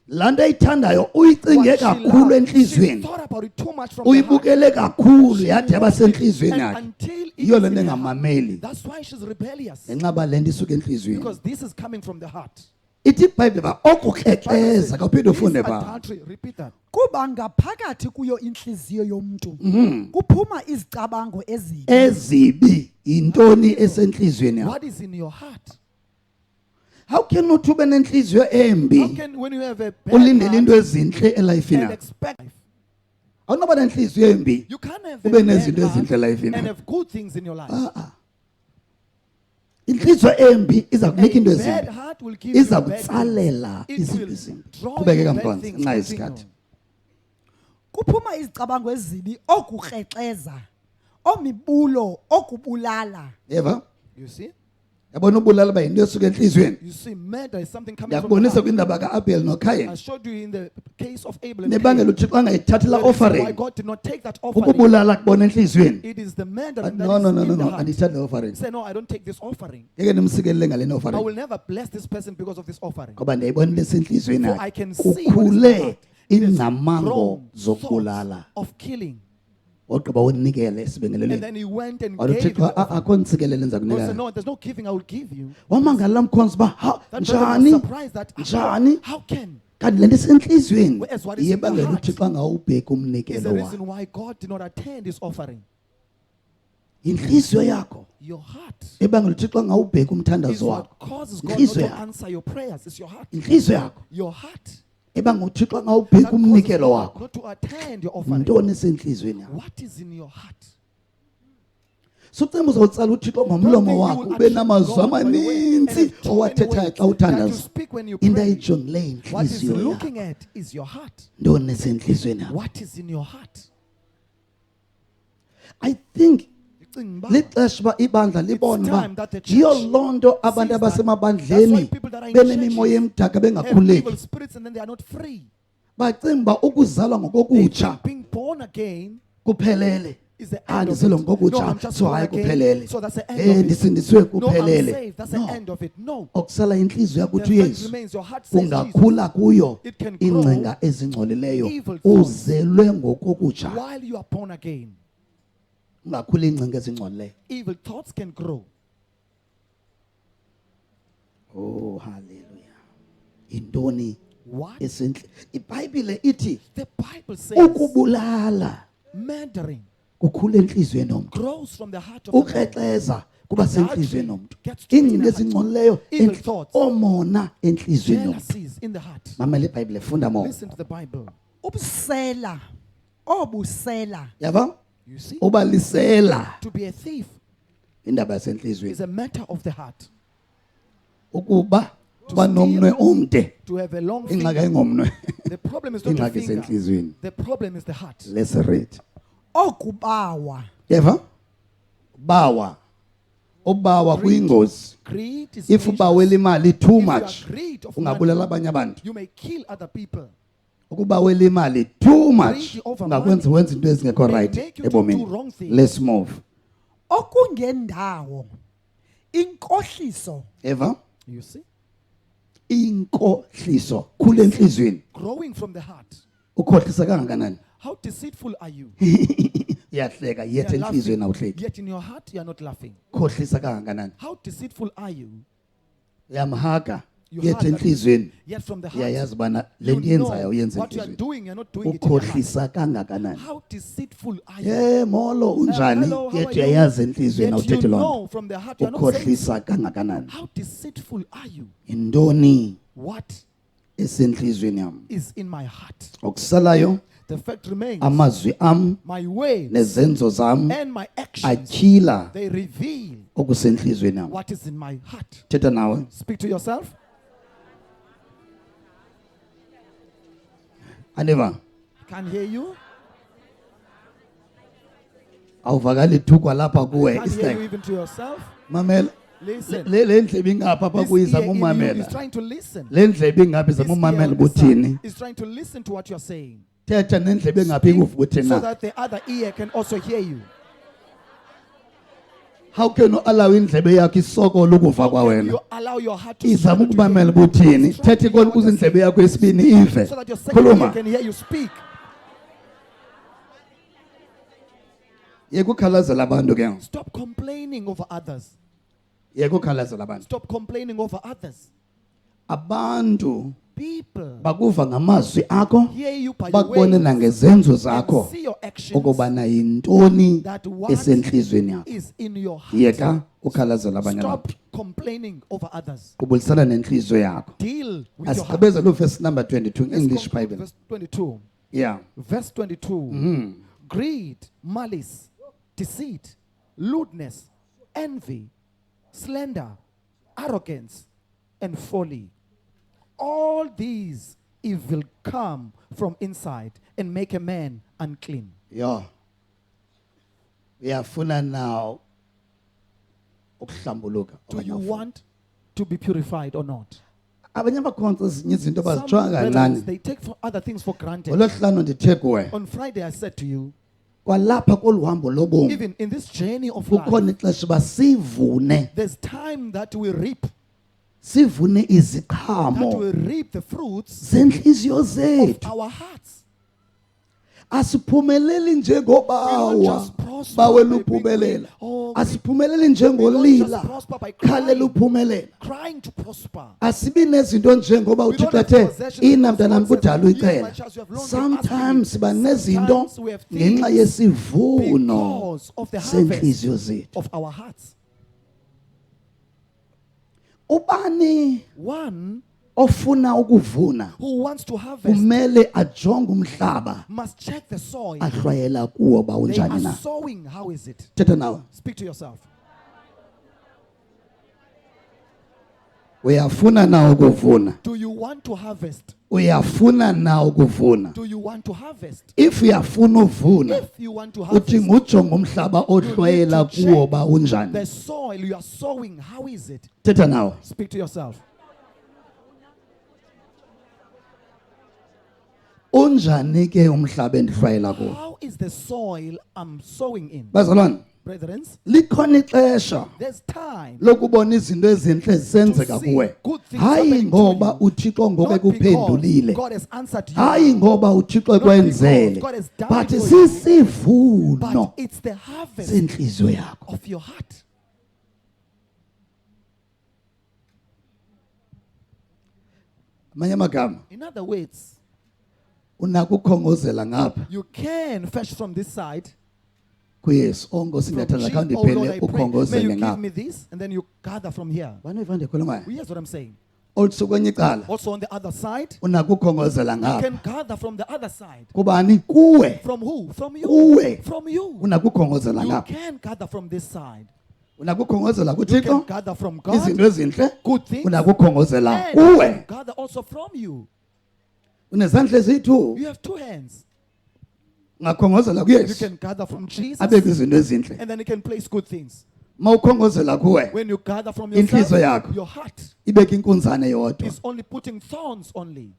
A: laa nto ayithandayo uyicinge
B: What she
A: kakhulu
B: loved, she
A: entliziyweni,
B: thought about it too much from the heart.
A: uyibukele kakhulu
B: She
A: yade yaba
B: watched it,
A: sentliziyweni
B: and
A: yakhe.
B: until it
A: Yiyo
B: is
A: le
B: in
A: nto
B: her heart.
A: engamameli
B: That's why she's rebellious.
A: ngenxa yoba le nto isuka entliziyweni.
B: Because this is coming from the heart.
A: Ithi ibhayibhile uba
B: Bible
A: okukrekreza
B: says,
A: kawuphinde
B: this
A: ufunde phaa.
B: adultery, repeat that.
C: kuba ngaphakathi kuyo intliziyo yomntu kuphuma izicabango ezibi
A: Ezibi yintoni esentliziyweni yakho?
B: What is in your heart?
A: How can uthi ube nenhliziyo
B: How
A: embi
B: can, when you have a bad
A: ulindele into
B: heart
A: ezintle elifini
B: and
A: yakho?
B: expect life,
A: Awunoba nenhliziyo embi
B: you can't have
A: ube
B: a
A: nezinto
B: bad
A: ezintle
B: heart
A: elifini
B: and
A: yakho.
B: have good things in your life.
A: Inhliziyo embi iza kunika into
B: A bad
A: ezimbi,
B: heart will give you
A: iza
B: bad things.
A: kutsalela
B: It
A: izinto
B: will
A: ezimbi.
B: draw
A: Qhubeke
B: you bad
A: kamfana
B: things.
A: ngenxa
B: Continue.
A: yesikhathi.
C: kuphuma izicabango ezibi okukrekreza omibulo okubulala
A: Yeva?
B: You see?
A: Yabona ubulala uba yinto esuka enhliziyweni.
B: You see, murder is something coming from the
A: Ndiyakubonisa
B: heart.
A: kwindaba kaAbel
B: I
A: noKayini.
B: showed you in the case of Abel and
A: Nebangela
B: Cain.
A: uThixo angayithathela
B: The reason why
A: offering.
B: God did not take that offering,
A: Ukubulala kubona enhliziyweni.
B: it is the murder
A: But
B: that
A: no,
B: is
A: no, no,
B: in
A: no,
B: the
A: no.
B: heart.
A: Andithathi offering.
B: Say, no, I don't take this offering.
A: Ngeke ndimsikelele ngale
B: I
A: offering.
B: will never bless this person because of this offering.
A: Ngoba ndiyayibona lesenhliziyweni
B: For I
A: yakhe.
B: can see what is in
A: Ukhule
B: the heart. It has
A: ingcamango
B: grown
A: zokubulala.
B: thoughts of killing.
A: Wogqiba unikele
B: And
A: esibingelelweni.
B: then he went and
A: Wathi
B: gave
A: uThixo
B: the offering.
A: akho ntsikelele ndiza
B: God said,
A: kunika.
B: no, there's no giving I will give you.
A: Wamangala mkhonzi uba
B: That person was
A: njani?
B: surprised that,
A: Njani?
B: how can?
A: Kanti le nto isentliziyweni
B: Whereas what is in the
A: yebangela
B: heart
A: uThixo angawubheki
B: Is the
A: umnikelo
B: reason
A: wakhe.
B: why God did not attend his offering.
A: Inhliziyo yakho
B: Your heart
A: ebangela uThixo angawubheki
B: is
A: umthandazo
B: what
A: wakho.
B: causes God not
A: Inhliziyo
B: to
A: yakho.
B: answer your prayers. It's your heart.
A: Inhliziyo yakho
B: Your heart.
A: ebangela uThixo
B: That
A: angawubheki
B: causes
A: umnikelo
B: God
A: wakho.
B: not to attend your offering.
A: Yintoni esenhliziyweni yakho?
B: What is in your heart?
A: Sucemba uzotsala uThixo ngomlomo
B: Don't think you
A: wakho
B: will
A: ube
B: attract
A: namazwi
B: God by your way and
A: amaninzi
B: have too many
A: owathethayo
B: words
A: xa
B: that you
A: uthandaza.
B: speak when you
A: Into
B: pray.
A: ayijongileyo
B: What is
A: inhliziyo yakho.
B: looking at is your heart.
A: Ntoni esenhliziyweni yakho?
B: What is in your heart?
A: I think
B: Ndicinga uba
A: lixesha uba ibandla libone uba
B: time that the church
A: yiyo loo nto abantu
B: sees that. That's
A: abasemabandleni
B: why people that are in
A: benemimoya
B: churches
A: emdaka
B: have evil
A: bengakhuleki.
B: spirits and then they are not free.
A: Bacinga uba ukuzalwa
B: They
A: ngokokutsha
B: think being born again
A: kuphelele.
B: is the end of
A: Ndizelwe
B: it.
A: ngokokutsha
B: No, I'm just
A: so
B: born
A: hayi
B: again,
A: kuphelele.
B: so that's the end of it.
A: Ndisindiswe
B: No, I'm
A: kuphelele.
B: saved. That's the
A: No.
B: end of it. No.
A: Okusala inhliziyo yakho
B: The
A: uthi
B: fact
A: uYesu
B: remains your heart says Jesus.
A: ungakhula kuyo
B: It can grow
A: ingcinga ezingcolileyo
B: evil thoughts.
A: uzelwe ngokokutsha.
B: While you are born again,
A: Ungakhula ingcinga ezingcolileyo.
B: evil thoughts can grow.
A: Oh hallelujah. Intoni
B: What?
A: esenhle. IBhayibhile ithi
B: The Bible says
A: ukubulala
B: murdering
A: kukhula enhliziyweni yomntu.
B: grows from the heart of the man.
A: Ukrekreza kuba senhliziyweni yomntu.
B: Gets to in
A: Ingcinga
B: the heart.
A: ezingcolileyo
B: Evil thoughts.
A: omona enhliziyweni yomntu.
B: Jealousies in the heart.
A: Mamela iBhayibhile funda mo.
B: Listen to the Bible.
C: ubusela obusela
A: Yaba?
B: You see,
A: Ubalisela
B: to be a thief
A: indaba
B: is
A: yasenhliziyweni.
B: a matter of the heart.
A: Ukuba uba nomnwe omde
B: To have a long
A: ingxaki
B: finger.
A: ayingomnwe.
B: The problem is not the
A: Ingxaki
B: finger.
A: isenhliziyweni.
B: The problem is the heart.
A: Let's read.
C: okubawa
A: Yeva? Bawa. Ubawa kuyingozi.
B: Greed is
A: If ubawela
B: dangerous.
A: imali too
B: If you are
A: much
B: greed of
A: ungabulala
B: money,
A: abanye abantu.
B: you may kill other people.
A: Ukubawela imali too much
B: Greedy over
A: ungakwenza
B: money
A: wenza into ezingekho
B: may
A: right
B: make you to do
A: ebomini.
B: wrong things.
A: Let's move.
C: okungendawo inkohliso
A: Eva?
B: You see?
A: Inkohliso khule enhliziyweni.
B: Growing from the heart.
A: Ukhohlisa kangakanani?
B: How deceitful are you?
A: Iyahleka
B: You
A: yethe
B: are
A: enhliziyweni
B: laughing,
A: awuhleki.
B: yet in your heart you are not laughing.
A: Khohlisa kangakanani?
B: How deceitful are you?
A: Uyamhaga
B: You
A: yethe
B: hard that
A: enhliziyweni.
B: Yet from the heart,
A: Uyayazi bana le
B: you
A: nto yenzayo
B: know
A: uyenza
B: what you are
A: enhliziyweni.
B: doing, you're not doing it in your heart.
A: Ukhohlisa kangakanani?
B: How deceitful are you?
A: Molo unjani?
B: Hello, how are
A: Yethu
B: you?
A: uyayazi enhliziyweni
B: Yet you
A: awuthethe loo
B: know
A: nto.
B: from the heart you are not saying.
A: Ukhohlisa kangakanani?
B: How deceitful are you?
A: Intoni
B: What
A: esenhliziyweni yam?
B: is in my heart?
A: Okusalayo
B: The fact remains,
A: amazwi am
B: my ways
A: nezenzo zam
B: and my actions,
A: atyhila
B: they reveal
A: okusenhliziyweni yam.
B: what is in my heart.
A: Thetha nawe.
B: Speak to yourself.
A: Aneva
B: Can't hear you.
A: awuvakali thukwa lapha kuwe
B: Can't hear you
A: istek.
B: even to yourself.
A: Mamela
B: Listen.
A: le ndlebe ingapha apha
B: This
A: kuyi
B: ear
A: zama
B: in you is
A: umamela.
B: trying to listen.
A: Le ndlebe ingaphi
B: This
A: zama
B: ear
A: umamela
B: on the
A: ubuthini.
B: side is trying to listen to what you're saying.
A: Thetha nendlebe engaphi
B: Speak
A: ukuva ubuthini
B: so
A: na.
B: that the other ear can also hear you.
A: How can you allow indlebe yakho isokolo ukuva kwa
B: Can
A: wena?
B: you allow your heart to
A: Izama
B: struggle to
A: ukubamela
B: hear?
A: ubuthini.
B: It's trying to
A: Thathe
B: hear
A: ikona
B: what
A: ukuze
B: you're
A: indlebe
B: saying,
A: yakho yesibini ive.
B: so that your second ear
A: Khuluma.
B: can hear you speak.
A: Yeke ukhalazela abantu ke.
B: Stop complaining over others.
A: Yeke ukhalazela abantu.
B: Stop complaining over others.
A: Abantu
B: People
A: bakuva ngamazwi akho,
B: hear you by your
A: bakubone
B: words
A: nangezenzo
B: and
A: zakho
B: see your actions
A: ukubana yintoni
B: that what
A: esenhlizweni yakho.
B: is in your heart.
A: Yeka ukhalazela abanye
B: Stop
A: abantu.
B: complaining over others.
A: Ubulisana nenhliziyo yakho.
B: Deal with your heart.
A: Asigqibeze lo verse number 22
B: Let's
A: English
B: conclude
A: Bible.
B: verse 22.
A: Yeah.
B: Verse 22. Greed, malice, deceit, lewdness, envy, slander, arrogance, and folly. All these evil come from inside and make a man unclean.
A: Yeah. Uyafuna now ukuhlambuluka.
B: Do you want to be purified or not?
A: Abanye abakhonto ezinye izinto
B: Some
A: bazijonga
B: brethren,
A: kancane.
B: they take for other things for granted.
A: Ngolosihlanu ndithe kuwe
B: On Friday, I said to you,
A: kwalapha koluhambo lobomi
B: even in this journey of life,
A: kukhona ixesha basivune
B: there's time that we reap,
A: sivune
B: that we
A: iziqhamo
B: reap the fruits
A: zenhliziyo
B: of
A: zethu.
B: our hearts.
A: Asiphumeleli
B: We
A: njengobawa
B: don't just prosper
A: bawela
B: by being
A: uphumelela.
B: weak or
A: Asiphumeleli
B: we don't
A: njengolila
B: just prosper by
A: khalela uphumelela.
B: crying to prosper.
A: Asibi nezinto njengoba
B: We don't
A: uThixo
B: have
A: athe
B: possessions
A: ina
B: because
A: mntanami
B: God says,
A: kudala
B: "Ye, my
A: uyicela.
B: child, you have long been
A: Sometimes
B: asking
A: siba
B: me."
A: nezinto
B: Sometimes we have
A: ngenxa
B: things
A: yesivuno
B: because of the harvest
A: senhliziyo zethu.
B: of our hearts.
A: Ubani
B: One
A: ofuna ukuvuna
B: who wants to harvest
A: kumele ajonge umhlaba
B: must check the soil.
A: ahlwayela kuwo ba
B: They
A: unjani
B: are
A: na.
B: sowing. How is it?
A: Thetha nawe.
B: Speak to yourself.
A: Uyafuna na ukuvuna?
B: Do you want to harvest?
A: Uyafuna na ukuvuna?
B: Do you want to harvest?
A: If uyafuna uvuna,
B: If you want to
A: uthi
B: harvest,
A: ngujonge umhlaba ohlwayela
B: check
A: kuwo ba
B: the
A: unjani.
B: soil you are sowing. How is it?
A: Thetha nawe.
B: Speak to yourself.
A: Unjani ke umhlaba endihlwayela kuwo?
B: How is the soil I'm sowing in?
A: Bazalwane,
B: Brethren,
A: likhona ixesha
B: there's time.
A: lokubona izinto ezinhle zisenzeka
B: see
A: kuwe.
B: good things
A: Hayi
B: happening to
A: ngoba
B: you.
A: uThixo ngoku
B: Not because
A: ekuphendulile.
B: God has answered you,
A: Hayi ngoba uThixo ekwenzele.
B: God has done
A: But
B: it for you.
A: sisivuno
B: but it's the harvest
A: senhliziyo yakho.
B: of your heart.
A: Amanye amagama
B: In other words,
A: unako ukukhongozela ngapha
B: you can fetch from this side.
A: kuYesu onke
B: From
A: sinyathela
B: Jesus.
A: khawundi
B: Oh Lord,
A: phele
B: I pray, may you
A: ukhongozele
B: give
A: ngapha.
B: me this, and then you gather from here.
A: Baniva ndikhuluma.
B: Here's what I'm saying.
A: Olutsuku kwenye icala
B: Also on the other side,
A: unako ukukhongozela
B: you
A: ngapha.
B: can gather from the other side.
A: Kubani kuwe
B: From who? From you.
A: Kuwe.
B: From you.
A: unako ukukhongozela
B: You
A: ngapha.
B: can gather from this side.
A: Unako ukukhongozela
B: You
A: kuThixo.
B: can gather from God.
A: Izinto ezinhle
B: Good things.
A: unako ukukhongozela
B: And you
A: kuwe.
B: can gather also from you.
A: Unezandla ezithu
B: You have two hands.
A: ungakhongozela
B: You
A: kuYesu.
B: can gather from Jesus,
A: Abeke izinto ezinhle.
B: and then you can place good things.
A: Mawukhongozela kuwe
B: When you gather from
A: Inhliziyo
B: yourself,
A: yakho.
B: your heart
A: ibeke inkunzane yodwa.
B: is only putting thorns only.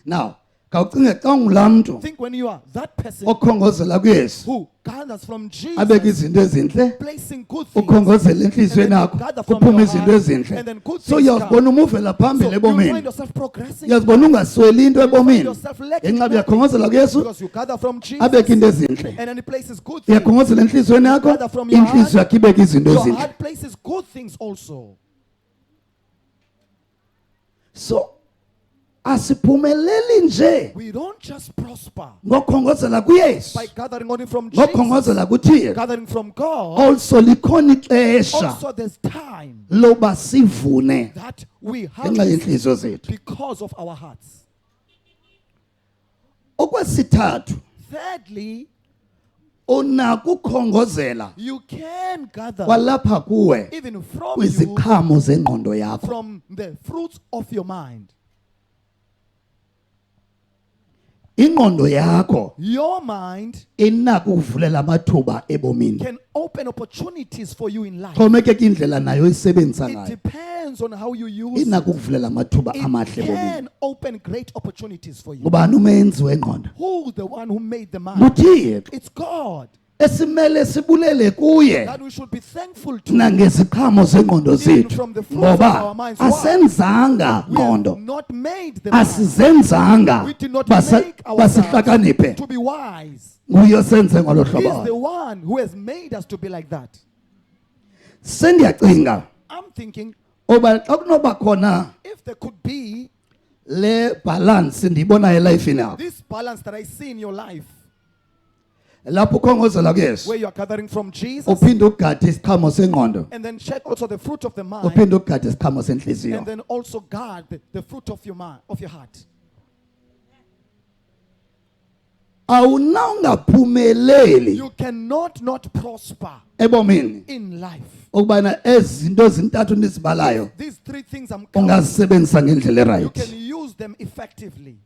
A: Now, kawucinge xa ungulamntu
B: Think when you are that person
A: okhongozela kuYesu
B: who gathers from
A: abeke
B: Jesus,
A: izinto ezinhle
B: placing good things,
A: ukhongozela enhliziyweni yakho kuphume izinto ezinhle. So uyazibona umuvela
B: so
A: phambili
B: you find
A: ebomini.
B: yourself progressing.
A: Uyazibona ungasweli into
B: You find
A: ebomini.
B: yourself lacking
A: Ngenxa
B: nothing
A: uyakhongozela kuYesu
B: because you gather from Jesus,
A: abeke into ezinhle.
B: and then he places good things.
A: Uyakhongozela enhliziyweni yakho
B: Gather from your
A: inhliziyo yakho ibeke izinto
B: Your
A: ezinhle.
B: heart places good things also.
A: So asiphumeleli nje
B: We don't just prosper
A: ngokhongozela kuYesu,
B: by gathering only from Jesus,
A: ngokhongozela kuThixo.
B: gathering from God.
A: Also likhona ixesha
B: Also, there's time
A: loba sivune
B: that we
A: ngenxa
B: have
A: yenhliziyo zethu.
B: because of our hearts.
A: Okwesithathu,
B: Thirdly,
A: unako ukukhongozela
B: you can gather
A: kwalapha kuwe
B: even from you,
A: kwiziqhamo zengqondo yakho.
B: from the fruits of your mind.
A: Ingqondo yakho
B: Your mind
A: inako ukuvulela amathuba ebomini.
B: can open opportunities for you in life.
A: Xhomekeka indlela nayo isebenzisa
B: It
A: ngayo.
B: depends on how you use
A: Inako ukuvulela amathuba
B: it.
A: amahle
B: It
A: ebomini.
B: can open great opportunities for you.
A: Ubani umenzi wengqondo?
B: Who's the one who made the mind?
A: nguThixo.
B: It's God.
A: esimele sibulele kuye
B: that we should be thankful to
A: nangeziqhamo zengqondo zethu
B: from the fruits of
A: ngoba
B: our minds. Why?
A: asenzanga
B: We have
A: ngqondo
B: not made the mind.
A: asizenzanga
B: We did not make
A: basihlakaniphe
B: ourselves to be wise.
A: nguye senze ngolo
B: He
A: hlobo
B: is the one who has made us to be like that.
A: sendiyacinga
B: I'm thinking
A: oba xa kunoba khona
B: if there could be
A: le balance ndiyibona elifini yakho
B: this balance that I see in your life,
A: lapho ukhongozela kuyesu
B: where you are gathering from Jesus,
A: uphinde ugade isiqhamo sengqondo
B: and then check also the fruit of the mind,
A: uphinde ugade isiqhamo senhliziyo
B: and then also guard the fruit of your mind, of your heart.
A: awunawungaphumeleli
B: You cannot not prosper
A: ebomini
B: in life.
A: ukubana ezi zinto zintathu ndizibalayo
B: These three things I'm counting,
A: ungazisebenzisa ngendlela
B: you
A: erayithi
B: can use them effectively.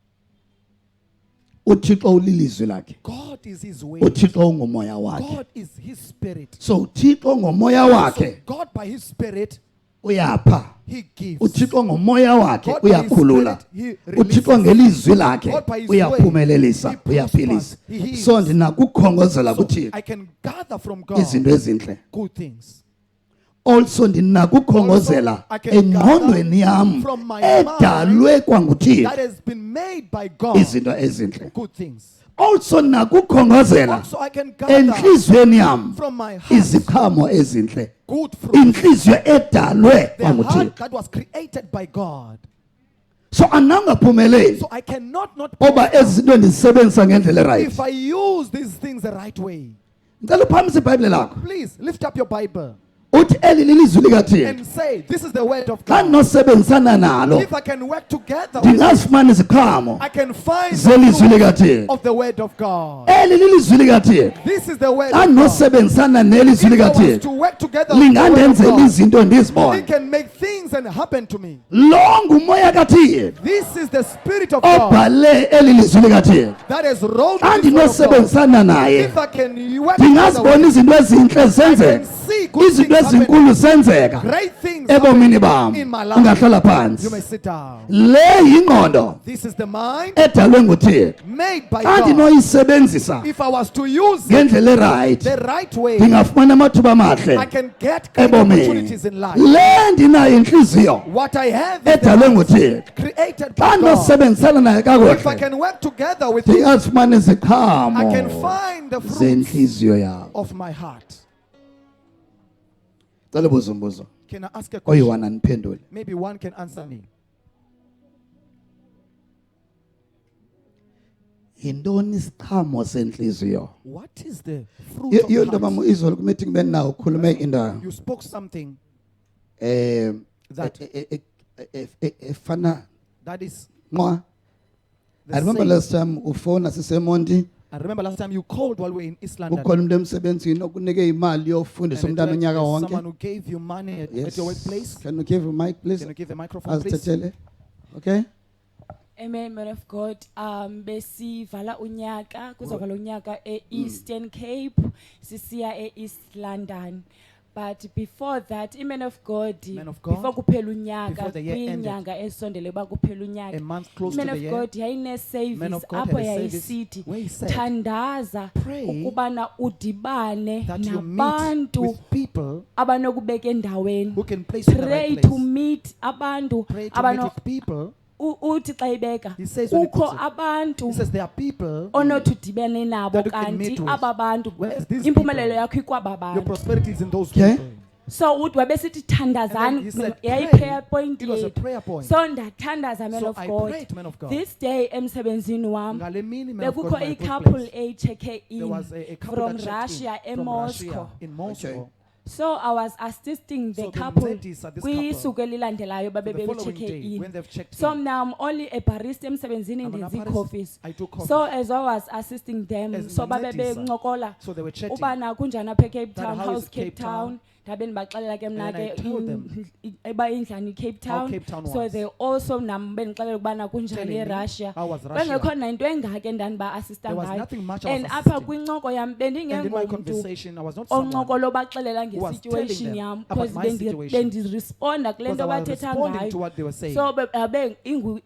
A: uthixo ulilizwi lakhe
B: God is his way.
A: uthixo ungumoya wakhe
B: God is his spirit.
A: so uthixo ngomoya
B: So
A: wakhe
B: God by his spirit,
A: uyapha
B: he gives.
A: uthixo ngomoya wakhe
B: God by his
A: uyakhulula
B: spirit, he releases.
A: uthixo ngelizwi lakhe
B: God by his
A: uyaphumelelisa
B: way, he
A: uyaphilisa
B: prospers, he heals.
A: so ndinakukhongozela
B: So
A: kuthixo
B: I can gather from God
A: izinto ezinhle
B: good things.
A: also ndinakukhongozela
B: Also, I can
A: engqondweni yam
B: gather from my
A: edalwe kwanguthixo
B: That has been made by God.
A: izinto ezinhle
B: Good things.
A: also nakukhongozela
B: Also I can gather
A: enhliziyweni yam
B: from my heart
A: iziqhamo ezinhle
B: good fruit.
A: inhliziyo edalwe
B: The heart
A: kwanguthixo
B: that was created by God.
A: so anangaphumeleli
B: So I cannot not
A: oba ezi zinto ndizisebenzisa ngendlela erayithi
B: if I use these things the right way.
A: ndicela uphamise ibhayibhile lakho
B: Please lift up your Bible
A: uthi eli lilizwi likathixo
B: and say, this is the word of
A: xa
B: God.
A: ndinosebenzisana nalo
B: If I can work together,
A: ndingazifumana iziqhamo
B: I can find the
A: zelizwi
B: fruit
A: likathixo
B: of the word of God.
A: eli lilizwi likathixo
B: This is the word
A: xa
B: of God.
A: ndinosebenzisana nelizwi
B: If I was to
A: likathixo
B: work together with the word of
A: lingandenzela
B: God,
A: izinto
B: it
A: ndizibone
B: can make things and happen to me.
A: lo ngumoya kathixo
B: This is the spirit of God
A: obhale eli lizwi likathixo
B: that has rolled
A: xa
B: this word of God.
A: ndinosebenzisana naye
B: If I can work together
A: ndingazibona
B: with
A: izinto ezintle
B: I
A: zenzeka
B: can see good
A: izinto
B: things happen.
A: ezinkulu zenzeka
B: Great things
A: ebomini
B: happen
A: bam
B: in my life.
A: ungahlala phansi
B: You may sit down.
A: le yingqondo
B: This is the mind
A: edalwe nguthixo
B: made by
A: xa
B: God.
A: ndinoyisebenzisa
B: If I was to use it
A: ngendlela erayithi
B: the right way,
A: ndingafumana amathuba
B: I
A: amahle
B: can get great
A: ebomini
B: opportunities in life.
A: le ndinayo intliziyo
B: What I have is the
A: edalwe
B: mind
A: nguthixo
B: created
A: xa
B: by God.
A: ndinosebenzisana naye
B: If I
A: kakuhle
B: can work together with Him,
A: ndingazifumana
B: I
A: iziqhamo
B: can find the fruits
A: zentliziyo yakho
B: of my heart.
A: cela buza umbuzo
B: Can I ask a question?
A: oyi-1 andiphendule
B: Maybe one can answer me.
A: yintoni isiqhamo sentliziyo
B: What is the fruit of
A: iyo
B: the
A: nto mam
B: heart?
A: izolo kwimeeting bendinawo ukhulume into
B: You spoke something
A: that
B: that
A: efana
B: that is
A: nqwa
B: the
A: I remember
B: same.
A: last time ufona sisemonti
B: I remember last time you called while we were in East London.
A: ukhona umuntu emsebenzini okunike imali
B: And
A: yofundisa
B: it
A: umntana
B: was
A: unyaka wonke
B: someone who gave you money at your workplace.
A: Can you give a mic please
B: Can you give the microphone, please?
A: azithathele okay
D: Amen, man of God. Besivala unyaka, kuzovala unyaka Eastern Cape, sisiya East London. But before that, man of God,
B: Man of God,
D: before kuphela unyaka,
B: before the year ended,
D: kwinyanga esondele ba kuphela
B: A
D: unyaka.
B: month close
D: Man
B: to the
D: of
B: year.
D: God, yayine
B: Man
D: service
B: of God
D: apho
B: had a service
D: yayisithi
B: where he said
D: thandaza
B: pray
D: ukubana udibane
B: that you meet
D: nabantu
B: with people
D: abanokubeka endaweni.
B: who can place you in the
D: Pray
B: right
D: to
B: place.
D: meet abantu
B: Pray to meet
D: abano
B: with people.
D: uthi xa ibeka
B: He says when he
D: kukho
B: puts it,
D: abantu
B: He says there are people
D: onothi udibene nabo
B: that you can meet
D: kanti
B: with.
D: aba bantu
B: Whereas these
D: impumelelo
B: people,
D: yakho ikwaba
B: your
D: bantu
B: prosperity is in those
A: Okay.
B: people.
D: so uthi wabesithi
B: And then he
D: thandazani
B: said,
D: yayi-prayer
B: pray.
D: point
B: It was a
D: yethu
B: prayer point.
D: so ndathandaza man
B: So
D: of
B: I
D: God
B: prayed, man of God.
D: this day emsebenzini wam
B: Ngale mini, man of God,
D: bekukho
B: my
D: i-couple
B: workplace,
D: eyitheke
B: there
D: in
B: was a couple
D: from
B: that checked
D: Russia
B: in from Russia
D: eMoscow
B: in Moscow.
A: Okay.
D: so I was assisting the
B: So the
D: couple
B: ladies at this couple,
D: kwisuku elilandelayo babe
B: the following
D: becheke
B: day,
D: in
B: when they've checked
D: so
B: in,
D: mna I'm only a barista emsebenzini
B: I'm an
D: ndenza
B: apparist,
D: ii-coffees
B: I do coffee.
D: so as I was assisting them
B: As
D: so
B: the
D: babe
B: ladies,
D: bencokola
B: so they were chatting.
D: ubana kunjani apha eCape
B: That
D: Town
B: how
D: how's
B: is
D: Cape
B: Cape
D: Town
B: Town?
D: ndabe ndibaxelela ke mna
B: And then I
D: ke
B: told them
D: eba indlani iCape
B: how
D: Town
B: Cape Town
D: so
B: was.
D: they also nam bendixelela ukubana kunjani
B: Telling me
D: eRussia
B: how was Russia.
D: bengekho nanto engake ndandiba assista
B: There was
D: ngayo
B: nothing much I was
D: and apha
B: assisting.
D: kwincoko yam
B: And in my
D: bendingengomntu
B: conversation, I was not someone
D: oncokola obaxelela
B: who was telling
D: ngesituation
B: them
D: yam
B: about
D: because
B: my situation.
D: bendiresponda kule
B: because
D: nto
B: I was
D: bathetha
B: responding to
D: ngayo
B: what they were saying.
D: so abe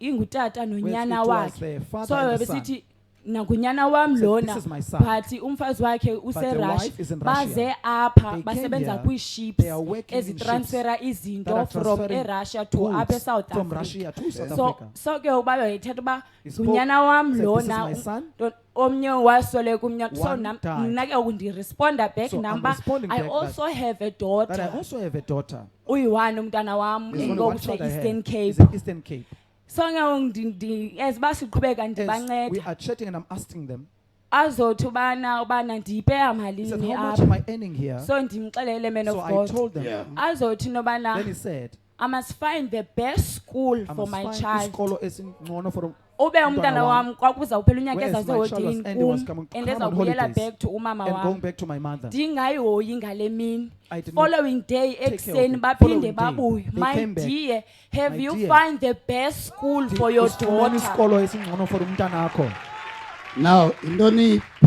D: ingutata
B: Whereas
D: nonyana
B: it was
D: wakhe
B: the father
D: so
B: and the
D: besithi
B: Said,
D: nakunyana wam
B: "This
D: lona
B: is my son."
D: but umfazi wakhe
B: the
D: userussia
B: wife is in Russia.
D: baze apha
B: They came
D: basebenza
B: here,
D: kwii-ships
B: they are working in
D: ezitransfera
B: that
D: izinto
B: are
D: from
B: transferring
D: erussia to
B: goods
D: apha eSouth
B: from
D: Africa.
B: Russia to South
D: so
B: Africa.
D: so ke uba wayethetha uba
B: He spoke,
D: ngunyana wam
B: said, "This is
D: lona
B: my son."
D: omnye wasweleka umnyana so
B: One died.
D: mna ke ukundiresponda back
B: So I'm
D: number
B: responding
D: I
B: back
D: also have a
B: That I
D: daughter
B: also have a daughter.
D: uyi-one umntana wam
B: There's only one
D: ngokuse
B: child I have.
D: Eastern Cape
B: He's in Eastern Cape.
D: so ke as uba siqhubeka
B: As we
D: ndibanceda
B: are chatting and I'm asking them,
D: azothi ubana ndiyipeya
B: he said,
D: malini
B: how much am I
D: apha
B: earning here?
D: so ndimxelele man
B: So
D: of
B: I
D: God
B: told them.
A: Yeah.
D: azothi nobana
B: Then he said,
D: I must find the best school
B: I
D: for
B: must
D: my
B: find
D: child
B: isikolo esingcono for
D: ube umntana wam kwakuzawuphela unyaka
B: Whereas my child was
D: ezaseholideyini
B: ending, was
D: kum
B: coming to
D: and
B: come on
D: ezawubuyela
B: holidays
D: back to umama
B: and going
D: wam
B: back to my mother.
D: ndingayihoyi ngale mini
B: I did not
D: following day
B: care of
D: ekuseni
B: it.
D: baphinde
B: Following day,
D: babuye
B: they
D: my
B: came back.
D: dear have
B: My
D: you
B: dear,
D: find the best school for your
B: Usifumene
D: daughter
B: isikolo esingcono for umntanakho.
A: Now intoni pha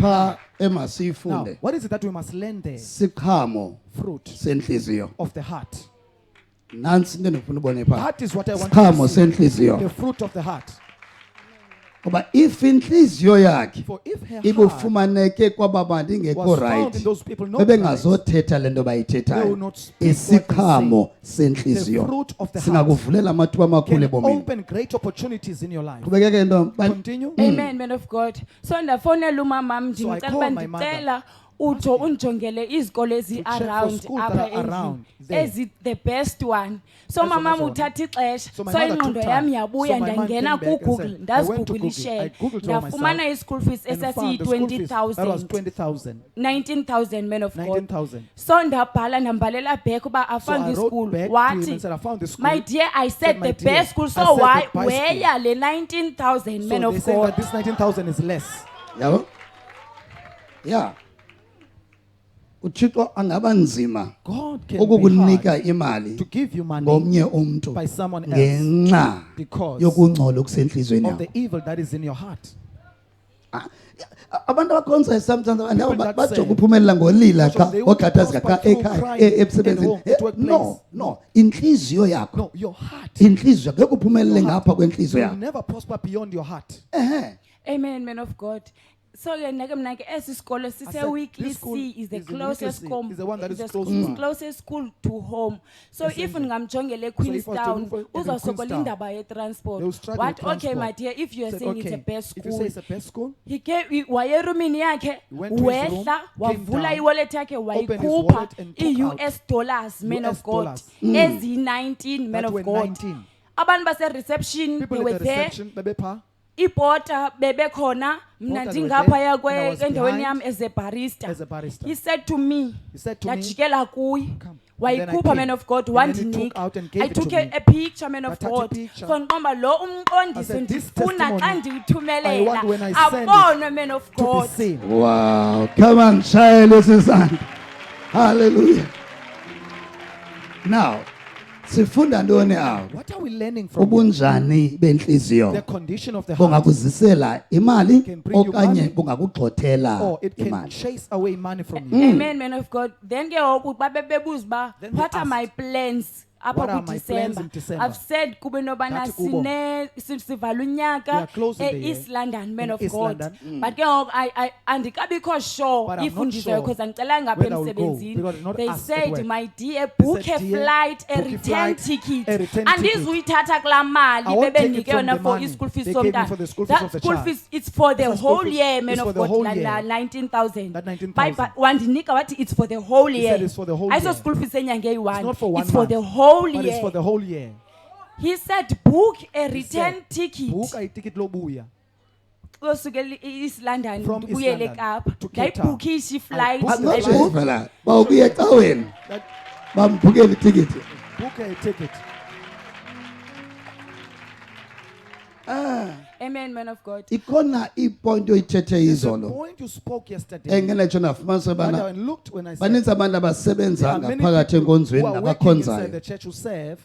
B: Now,
A: emasifunde
B: what is it that we must learn there?
A: siqhamo
B: Fruit
A: senhliziyo.
B: of the heart.
A: Nansi into endifuna ubone pha.
B: That is what I want
A: Siqhamo
B: to see.
A: senhliziyo.
B: The fruit of the heart.
A: Ngoba if inhliziyo yakhe
B: For if her heart
A: ibufumaneke kwaba bantu ingekho
B: was found
A: right
B: in those people not right,
A: bebengazothetha lento
B: they will
A: bayithethayo.
B: not speak what
A: Isiqhamo
B: they say. The
A: senhliziyo
B: fruit of the heart
A: singakuvulela amathuba amakhulu
B: can
A: ebomini.
B: open great opportunities in your life.
A: Qhubekeke ntombi.
B: Continue.
D: amen man of God so ndafowunela umamam
B: So I
D: ndimcela
B: called
D: uba
B: my mother.
D: ndicela ujo undijongele izikolo
B: check for
D: ezi-around
B: schools that
D: apha
B: are around there.
D: ezi the best one so
B: Ezona
D: mamam
B: zona.
D: uthatha ixesha
B: So my
D: so
B: mother
D: ingqondo
B: took
D: yam
B: time.
D: yabuya
B: So my man
D: ndangena
B: came back and
D: kugoogle
B: said, I went to
D: ndazigugulishela
B: Google. I Googled for
D: ndafumana
B: myself
D: i-school fees
B: and found the school fees that was
D: esasiyi-20,000
B: 20,000,
D: 19,000 man of God
B: 19,000.
D: so ndabhala ndambalela back uba I
B: So
D: found
B: I
D: this
B: wrote
D: school
B: back to him and
D: wathi
B: said, I found the school.
D: my dear I said
B: my
D: the
B: dear,
D: best school
B: I
D: so
B: said
D: why
B: the best school.
D: whereya le 19,000 man
B: So
D: of
B: they say that
D: God
B: this 19,000 is less.
A: Yabo? Yeah. uThixo angaba nzima
B: God can be
A: ukukunika
B: hard
A: imali
B: to give you money
A: ngomnye umuntu
B: by someone else
A: ngenxa
B: because
A: yokungcola okusenhlizweni
B: of
A: yakho.
B: the evil that is in your heart.
A: Ah, abantu abakhonza sometimes
B: People that
A: bajonga
B: say-
A: ukuphumelela ngolila xa
B: They want to
A: okhathazeka xa
B: prosper through
A: ekhaya
B: crying
A: emsebenzini.
B: at home, at workplace.
A: No, inhliziyo yakho.
B: No, your heart.
A: Inhliziyo yakho ekuphumelele
B: Your heart.
A: ngapha kwenhliziyo
B: You will
A: yakho.
B: never prosper beyond your heart.
D: Amen, man of God. So ke nake mna ke esi sikolo
B: said,
D: sise-weekly
B: this school
D: C is the
B: is in
D: closest
B: Weekly C, is the one that is
D: the
B: close
D: school-
B: by.
D: closest school to home. So if
B: Essentially.
D: ngamjongele
B: So if I was to
D: Queenstown,
B: look for- in
D: uzosokola
B: Queenstown,
D: indaba
B: they will
D: ye-transport.
B: struggle
D: What?
B: with
D: Okay, my
B: transport.
D: dear, if you are
B: Said,
D: saying it's
B: okay,
D: a best
B: if you say
D: school,
B: it's a best school,
D: waye erumini yakhe
B: He went to his room,
D: wehla
B: came
D: wavula
B: down,
D: iwallet yakhe
B: opened his
D: wayikhupha
B: wallet and took out
D: i-US dollars, man
B: US
D: of God,
B: dollars.
D: eziyi-19, man
B: that
D: of
B: were
D: God.
B: 19.
D: Abantu base-reception, they
B: People
D: were
B: at the
D: there.
B: reception, bebepha.
D: Ipota bebekhona mna
B: Porters were
D: ndingaphaya
B: there, and I was
D: endaweni
B: behind
D: yam as a barista.
B: as a barista.
D: He said to me,
B: He said to me,
D: ndajikela kuye
B: "Come." And then I
D: wayikhupha
B: came.
D: man of God
B: And then he
D: wandinika
B: took out and gave
D: I
B: it
D: took
B: to
D: a,
B: me.
D: a picture man of
B: Ndathatha
D: God
B: ipicture.
D: so ndiqomba lo
B: I
D: umqondisi
B: said, "This
D: ndifuna xa
B: testimony, I
D: ndiwuthumelela
B: want when I send it
D: abonwe man of
B: to be
D: God
B: seen."
A: Wow, come on, child, this is on. Hallelujah. Now, sifunda ntoni apha?
B: What are we learning from here?
A: Ubunjani
B: The
A: benhliziyo
B: condition of the heart,
A: bungakuzisela imali
B: Can bring you
A: okanye
B: money,
A: bungakugxothela
B: or it can
A: imali.
B: chase away money from you.
D: amen man of God then ke ngoku babebebuza uba
B: Then they
D: what are
B: asked,
D: my plans
B: "What
D: apha
B: are my plans in
D: kudecember
B: December?"
D: I've said kube nobana
B: Ndathi kubo,
D: sivala
B: "We
D: unyaka
B: are closing the year
D: e-East London man
B: in
D: of
B: East
D: God
B: London."
D: but ke ngoku andikabikho sure
B: But I'm
D: if
B: not
D: ndizoyo
B: sure
D: because andicela ngapha
B: whether I will go,
D: emsebenzini
B: because I'm not
D: they
B: asked at
D: said
B: work.
D: my dear book
B: said,
D: a
B: "Dear,
D: flight a
B: book a
D: return
B: flight,
D: ticket
B: a return ticket.
D: andizuyithatha kulaa mali
B: I won't take it
D: bebenike
B: from
D: yona
B: the
D: for
B: money
D: i-school fees
B: they gave me
D: somntana
B: for the school fees
D: that
B: of the
D: school
B: child.
D: fees it's for the
B: It's a school
D: whole
B: fees-
D: year man
B: it's for
D: of
B: the
D: God
B: whole
D: la
B: year.
D: 19,000
B: That 19,000.
D: wandinika wathi it's for the whole
B: He
D: year
B: said it's for the whole
D: ayiso
B: year.
D: school fees enyanga
B: It's
D: eyi-1
B: not for 1
D: it's for
B: month,
D: the whole
B: but
D: year
B: it's for the whole year.
D: he said book a
B: He
D: return
B: said,
D: ticket
B: "Book a ticket lobuya."
D: uyosukela i-East London
B: From East
D: ndibuyele
B: London
D: kapa
B: to Cape Town.
D: ndayibhukisha iflight
B: booked the
A: Not
B: flight.
A: just fela, bawubuye ecaweni
B: That
A: bambhukela itikiti.
B: book a ticket.
D: amen man of God
A: Ikhona ipoint oyithethe
B: There's a
A: izolo.
B: point you spoke yesterday.
A: Engelatsho nafumanisa
B: And
A: bana
B: I looked when I said
A: baninzi abantu
B: there
A: abasebenza
B: are many
A: ngaphakathi
B: people
A: enkonzweni
B: who are working inside
A: nabakhonzayo
B: the church who serve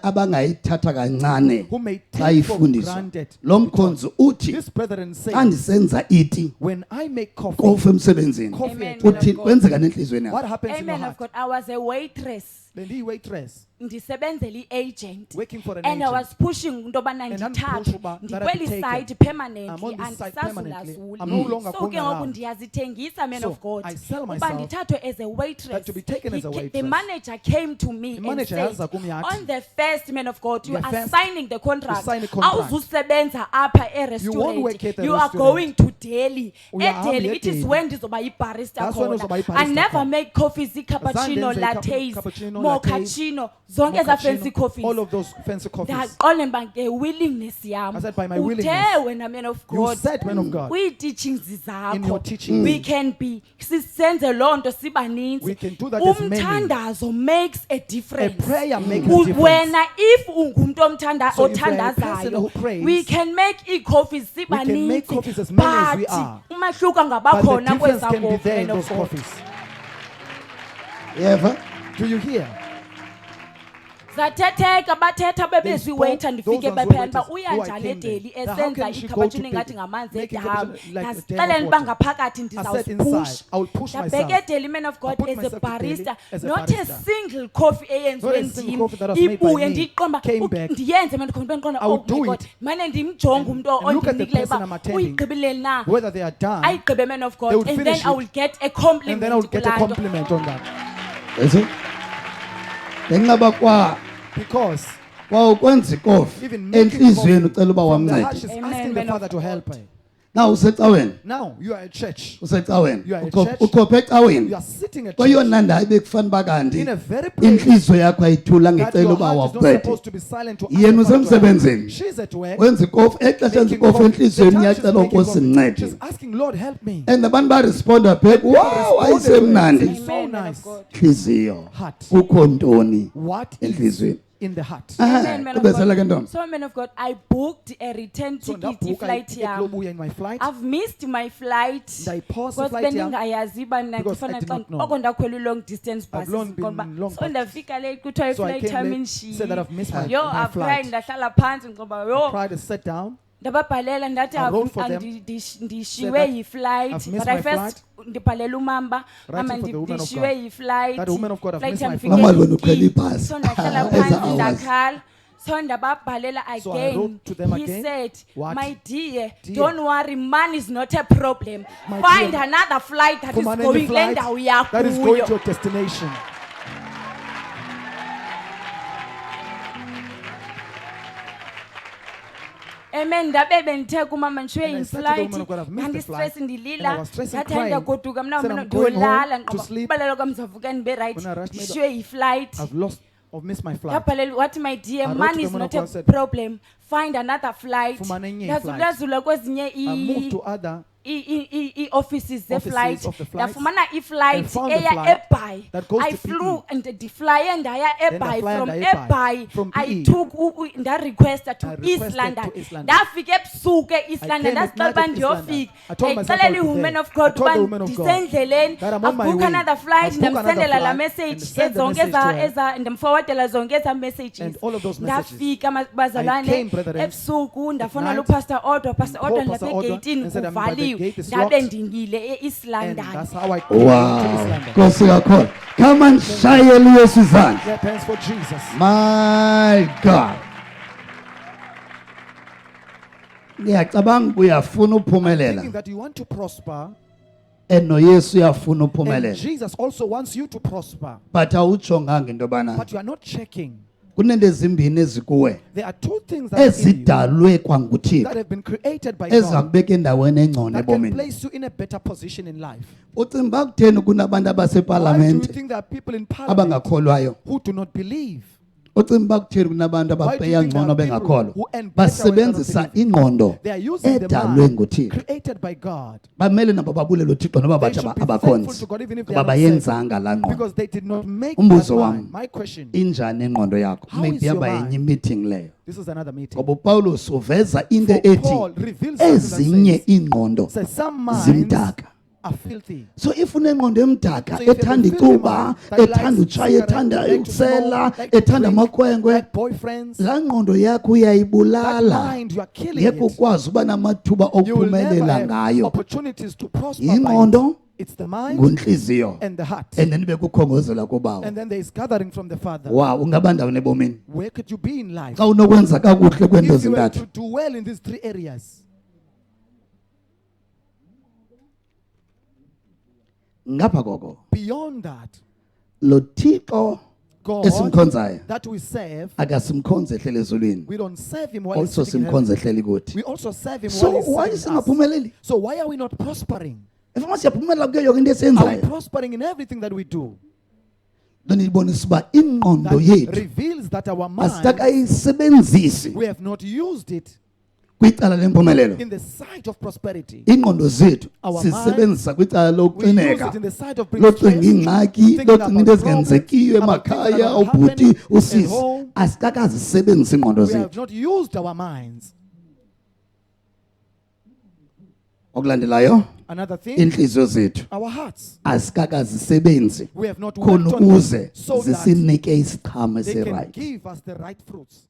A: abangayithatha kancane
B: who may
A: xa
B: take for
A: ifundiswa.
B: granted.
A: Lo mkhonzo uthi
B: This brethren
A: xa
B: say,
A: ndisenza iti
B: when I make coffee,
A: kofu emsebenzini
B: coffee
D: Amen.
B: at
D: Lord
A: uthi
D: God.
A: kwenzeka nenhlizweni
B: what
A: yakho.
B: happens in your
D: Amen of
B: heart?
D: God. I was a waitress.
B: Bendiyi-waitress,
D: Ndisebenzela i-agent.
B: working for an
D: And I
B: agent.
D: was pushing into yobana
B: And I'm
D: ndithathwe
B: pushing uba that I be
D: ndikweli
B: taken.
D: site
B: I'm
D: permanently
B: on this site permanently.
D: andisazulazuli.
B: I'm no longer
D: So
B: going
D: ke ngoku
B: around.
D: ndiyazithengisa, man
B: So
D: of God,
B: I sell
D: uba
B: myself
D: ndithathwe as a waitress.
B: that to be taken as a
D: The
B: waitress.
D: manager came to me
B: The
D: and
B: manager
D: said,
B: yaza kum yathi,
D: on the first, man of God, you
B: The
D: are
B: first,
D: signing the contract.
B: you sign a contract.
D: Awuzusebenza apha
B: You won't work
D: e-restaurant.
B: at the
D: You are
B: restaurant.
D: going to Delhi.
B: Uyahamba
D: EDelhi, it is
B: eDelhi.
D: when ndizoba yibarista
B: That's when
D: khona.
B: uzoba yibarista
D: I never
B: khona.
D: make coffees, cappuccino,
B: Azange ndenze
D: lattes,
B: cappuccino,
D: mochaccino, zonke eza fancy coffees.
B: all of those fancy coffees.
D: Ndaqonda uba nge-willingness yam
B: I said, by my
D: uthe
B: willingness.
D: wena man of
B: You
D: God
B: said, man of God,
D: kwii-teachings
B: in your
D: zakho
B: teachings.
D: we can be sisenze loo nto sibaninzi.
B: We can do that as many.
D: Umthandazo makes a difference.
B: A prayer makes a difference.
D: Wena if ungumntu
B: So if you are a person who
D: othandazayo
B: prays,
D: we can make ii-coffees
B: we can make
D: sibaninzi,
B: coffees as many as we
D: but
B: are.
D: umahluko
B: But the
D: angabakhona
B: difference
D: kweza
B: can be
D: coffee,
B: there in
D: man
B: those
D: of God.
B: coffees.
A: Yeva?
B: Do you hear?
D: zathetheka bathetha bebeziwayiter
B: Those
D: ndifike
B: ones who
D: bephela uba
B: waiters who I
D: uyanjani
B: came there.
D: eDelhi
B: Now, how
D: esenza
B: can she go
D: ikhaphachino
B: to
D: ingathi
B: Delhi,
D: ngamanzi
B: making
D: edamu
B: cappuccino like a dam of
D: ndazixelela uba
B: water?
D: ngaphakathi
B: I said
D: ndizawuzipush
B: inside, I will push
D: ndabheka
B: myself.
D: eDelhi, man of
B: I
D: God,
B: put
D: as a
B: myself to Delhi
D: barista,
B: as a
D: not a
B: barista.
D: single coffee eyenziwe
B: Not a single
D: ndim
B: coffee that was made by
D: ibuye
B: me
D: ndiyiqomba
B: came back.
D: ndiyenze man ndiqonda
B: I will
D: oh my
B: do
D: God
B: it.
D: mane ndimjonge umntu
B: And look at the
D: ondinikileyo
B: person I'm
D: uba
B: attending,
D: uyigqibile na
B: whether they are done,
D: ayigqibe, man of
B: they
D: God,
B: would
D: and then
B: finish
D: I
B: it.
D: will get a
B: and
D: compliment
B: then I will get a
D: kulaa nto.
B: compliment on that.
A: Yeso? Ngenqaba
B: Because
A: kwa ukwenza ikofi
B: even making
A: enhlizweni
B: coffee
A: ucela uba
B: from the heart,
A: wamncede.
B: she's
D: Amen,
B: asking the
D: man of
B: Father to
D: God.
B: help her.
A: Na usecaweni,
B: Now, you are at church.
A: usecaweni.
B: You are at
A: Ukhophe
B: church.
A: ukhophe ecaweni.
B: You are sitting at church
A: Kweyona ndawo bekufana kanti
B: in a very place
A: inhliziyo yakho ayithula
B: that
A: ngecela
B: your
A: uba
B: heart is not
A: waqede.
B: supposed to be silent to
A: Yena
B: ask the Father to help.
A: usemsebenzini.
B: She's at work.
A: Wenza ikofi exesha enza
B: making
A: ikofi
B: coffee. The
A: enhliziyweni
B: time she's
A: iyacela
B: making coffee,
A: ukusincede.
B: she's asking, Lord, help me.
A: And abantu baresponda back, wow, ayisemnandi.
B: It's so
D: Amen, man
B: nice.
D: of God.
A: Inhliziyo.
B: Heart.
A: Kukho ntoni
B: What is
A: enhliziyweni?
B: in the heart?
D: Amen, man of
A: Kubesela ke
D: God.
A: ntombi.
D: So, man of God, I booked a return
B: So
D: ticket
B: ndabhuka
D: flight
B: iticket
D: yam.
B: lobuya in my flight.
D: I've missed my flight
B: Ndayiphosa
D: because
B: iflight yam
D: bendingayazi uba
B: because I did not know.
D: oko ndakhwela i-long distance
B: I've
D: buses
B: long been
D: ngoba
B: long
D: so
B: buses.
D: ndafika late kuthiwa
B: So I
D: iflight
B: came
D: yam
B: late, said that I've missed my-
D: yo
B: my
D: afry
B: flight.
D: ndahlala phantsi ngoba
B: I
D: yo
B: tried to sit down.
D: ndababhalela ndathi
B: I wrote for them,
D: ndishiywe
B: that
D: yi-flight
B: I've missed
D: but I
B: my
D: first ndibhalela umamba
B: Writing
D: mama
B: for the woman of
D: ndishiywe
B: God.
D: yi-flight
B: That woman of God, I've
D: flight
B: missed
D: yam
B: my
D: ifike
A: Mama lona ukhwela
D: i-key.
A: ibhasi.
D: So ndahlala
A: Eza
D: phantsi
A: hours.
D: ndakhala so ndababhalela
B: So I
D: again
B: wrote to them
D: he
B: again.
D: said
B: What?
D: my dear,
B: Dear.
D: don't worry, money is not a problem,
B: My
D: find
B: dear,
D: another flight that is
B: Fumana
D: going
B: any flight
D: kule ndawo
B: that is going to
D: yakuyo.
B: your destination.
D: Amen. Ndabe bendithe kumama ndishiywe
B: And I said to the
D: yi-flight
B: woman of God, I've missed the
D: ndandistress
B: flight. And I
D: ndilila
B: was stressing,
D: ndathi
B: crying.
D: ndagoduka mna
B: Said,
D: mna
B: I'm going
D: ndiyolala
B: home to sleep.
D: ndiqobabalela kwam ndizavuka ndibe rayithi
B: When I rushed, maybe
D: ndishiywe yi-flight
B: I've missed my flight.
D: ndabhalela wathi my dear,
B: I wrote
D: money
B: to
D: is
B: the woman
D: not
B: of
D: a
B: God, said,
D: problem, find another flight.
B: Fumana enye
D: ndazulazula kwezinye
B: I moved to other
D: ii-offices zeflight
B: of the flights
D: ndafumana
B: and
D: iflight
B: found a
D: eya
B: flight
D: eBhayi.
B: that goes
D: I
B: to
D: flew
B: PE.
D: and ndiflaye ndaya eBhayi.
B: ndafly
D: From
B: ndaya eBhayi.
D: eBhayi
B: From
D: I
B: PE.
D: took ndarequesta to
B: I
D: East
B: requested
D: London.
B: to East London.
D: Ndafika ebusuku e-East
B: I
D: London
B: came at
D: ndazixela
B: night
D: uba
B: at East London.
D: ndiyofika
B: I told myself
D: ndayixelela
B: I'll be
D: i-woman
B: there.
D: of God
B: I told
D: uba
B: the woman of God
D: ndisendleleni
B: that I'm on my
D: abuka
B: way.
D: another flight
B: I'll book another
D: ndamsendela la
B: flight
D: message
B: and send the
D: zonke
B: message to her.
D: ndamforwardela zonke eza messages.
B: And all of those messages.
D: Ndafika
B: I
D: bazalwane
B: came, brethren,
D: ebusuku ndafowunela
B: night,
D: upastor Odwa. Pastor
B: called
D: Odwa
B: Pastor
D: ndilapha
B: Odwa
D: egeyitini
B: and said, "I'm by the
D: kuvaliwe
B: gate, it's
D: ndabe
B: locked."
D: ndingile e-East
B: And
D: London.
B: that's how I came to East
A: Wow.
B: London.
A: Nkosi kakhulu. Come and shayele Yesu izandla.
B: Clap hands for Jesus.
A: My God. Ngiyacabanga uyafuna
B: Thinking
A: uphumelela.
B: that you want to prosper,
A: Eno Yesu uyafuna
B: and
A: uphumelela.
B: Jesus also wants you to prosper,
A: But awujonganga into bana
B: but you are not checking.
A: kunento ezimbini ezikuwe
B: There are two things that are in you
A: ezidalwe kwanguThixo
B: that have been created by God
A: ezakubeka endaweni engcono
B: that can
A: ebomini.
B: place you in a better position in life.
A: Ucimba kutheni kunabantu
B: Why do you
A: abaseparlamente
B: think there are people in parliament
A: abangakholwayo?
B: who do not believe?
A: Ucimba kutheni kunabantu
B: Why do
A: ababheya
B: you think there
A: ngcono
B: are people
A: bengakholwa?
B: who earn better when they don't
A: Basebenzisa
B: believe?
A: ingqondo
B: They are using the
A: edalwe
B: mind
A: nguThixo.
B: created by God.
A: Bamele nabo babulele uThixo noba
B: They
A: bathi
B: should be thankful
A: abakhonzi
B: to God even if they
A: ngoba
B: are not saved,
A: bayenzanga laa ngqondo.
B: because they did not make that
A: Umbuzo
B: mind.
A: wami,
B: My question,
A: injani ingqondo yakho?
B: How is
A: Maybe
B: your
A: yaba
B: mind?
A: yenye meeting leyo.
B: this is another meeting.
A: Ngoba uPaulus uveza into
B: For
A: ethi
B: Paul reveals something that
A: ezinye
B: says,
A: ingqondo
B: says some minds
A: zimdaka.
B: are filthy.
A: So if unengqondo emdaka
B: So if you have a
A: ethanda
B: filthy
A: icuba
B: mind that likes
A: ethanda utshaya
B: cigarette,
A: ethanda
B: like to
A: ukusela
B: smoke, like to
A: ethanda
B: drink,
A: amakhwenkwe
B: like boyfriends,
A: laa ngqondo yakho
B: that
A: uyayibulala
B: mind, you are killing
A: ngeke
B: it.
A: ukwazi uba namathuba
B: You will never
A: okuphumelela
B: have
A: ngayo
B: opportunities to prosper by
A: yingqondo
B: it. It's the mind
A: nguntliziyo
B: and the heart.
A: and then bekukhongozela kubawo
B: And then there is gathering from the Father.
A: wow ungaba ndawoni ebomini
B: Where could you be in life?
A: xa unokwenza kakuhle kweento
B: If you were
A: zintathu
B: to do well in these three areas,
A: ngapha koko
B: beyond that,
A: lo thixo
B: God
A: esimkhonzayo
B: that we serve,
A: akasimkhonze ehlele ezulwini
B: we don't serve Him while He's
A: also
B: sitting in heaven.
A: simkhonze ehlele kuthi
B: We also serve Him
A: so
B: while He's
A: why
B: sitting in us.
A: singaphumeleli
B: So why are we not prospering?
A: efama siyaphumelela kuyo yonke into
B: Are we
A: esiyenzayo
B: prospering in everything that we do?
A: loo nto ibonisa uba ingqondo
B: That
A: yethu
B: reveals that our mind,
A: asitakayisebenzisi
B: we have not used it
A: kwicala lempumelelo
B: in the side of prosperity.
A: ingqondo zethu
B: Our
A: sisebenzisa kwicala
B: We use
A: lokucineka
B: it in the side of bringing
A: locinga
B: stress,
A: ingxaki
B: thinking
A: locinga into
B: about
A: ezingenzekiyo
B: problems, about things that
A: emakhaya
B: are not
A: ubhuti
B: happening at
A: usisi
B: home.
A: asikakazisebenzisi ingqondo
B: We have
A: zethu
B: not used our minds.
A: okulandelayo
B: Another thing,
A: iintliziyo zethu
B: our hearts.
A: asikakazisebenzi
B: We have not
A: khona
B: worked on them
A: ukuze
B: so that
A: zisinike isiqhamo
B: they can
A: esirayithi
B: give us the right fruits.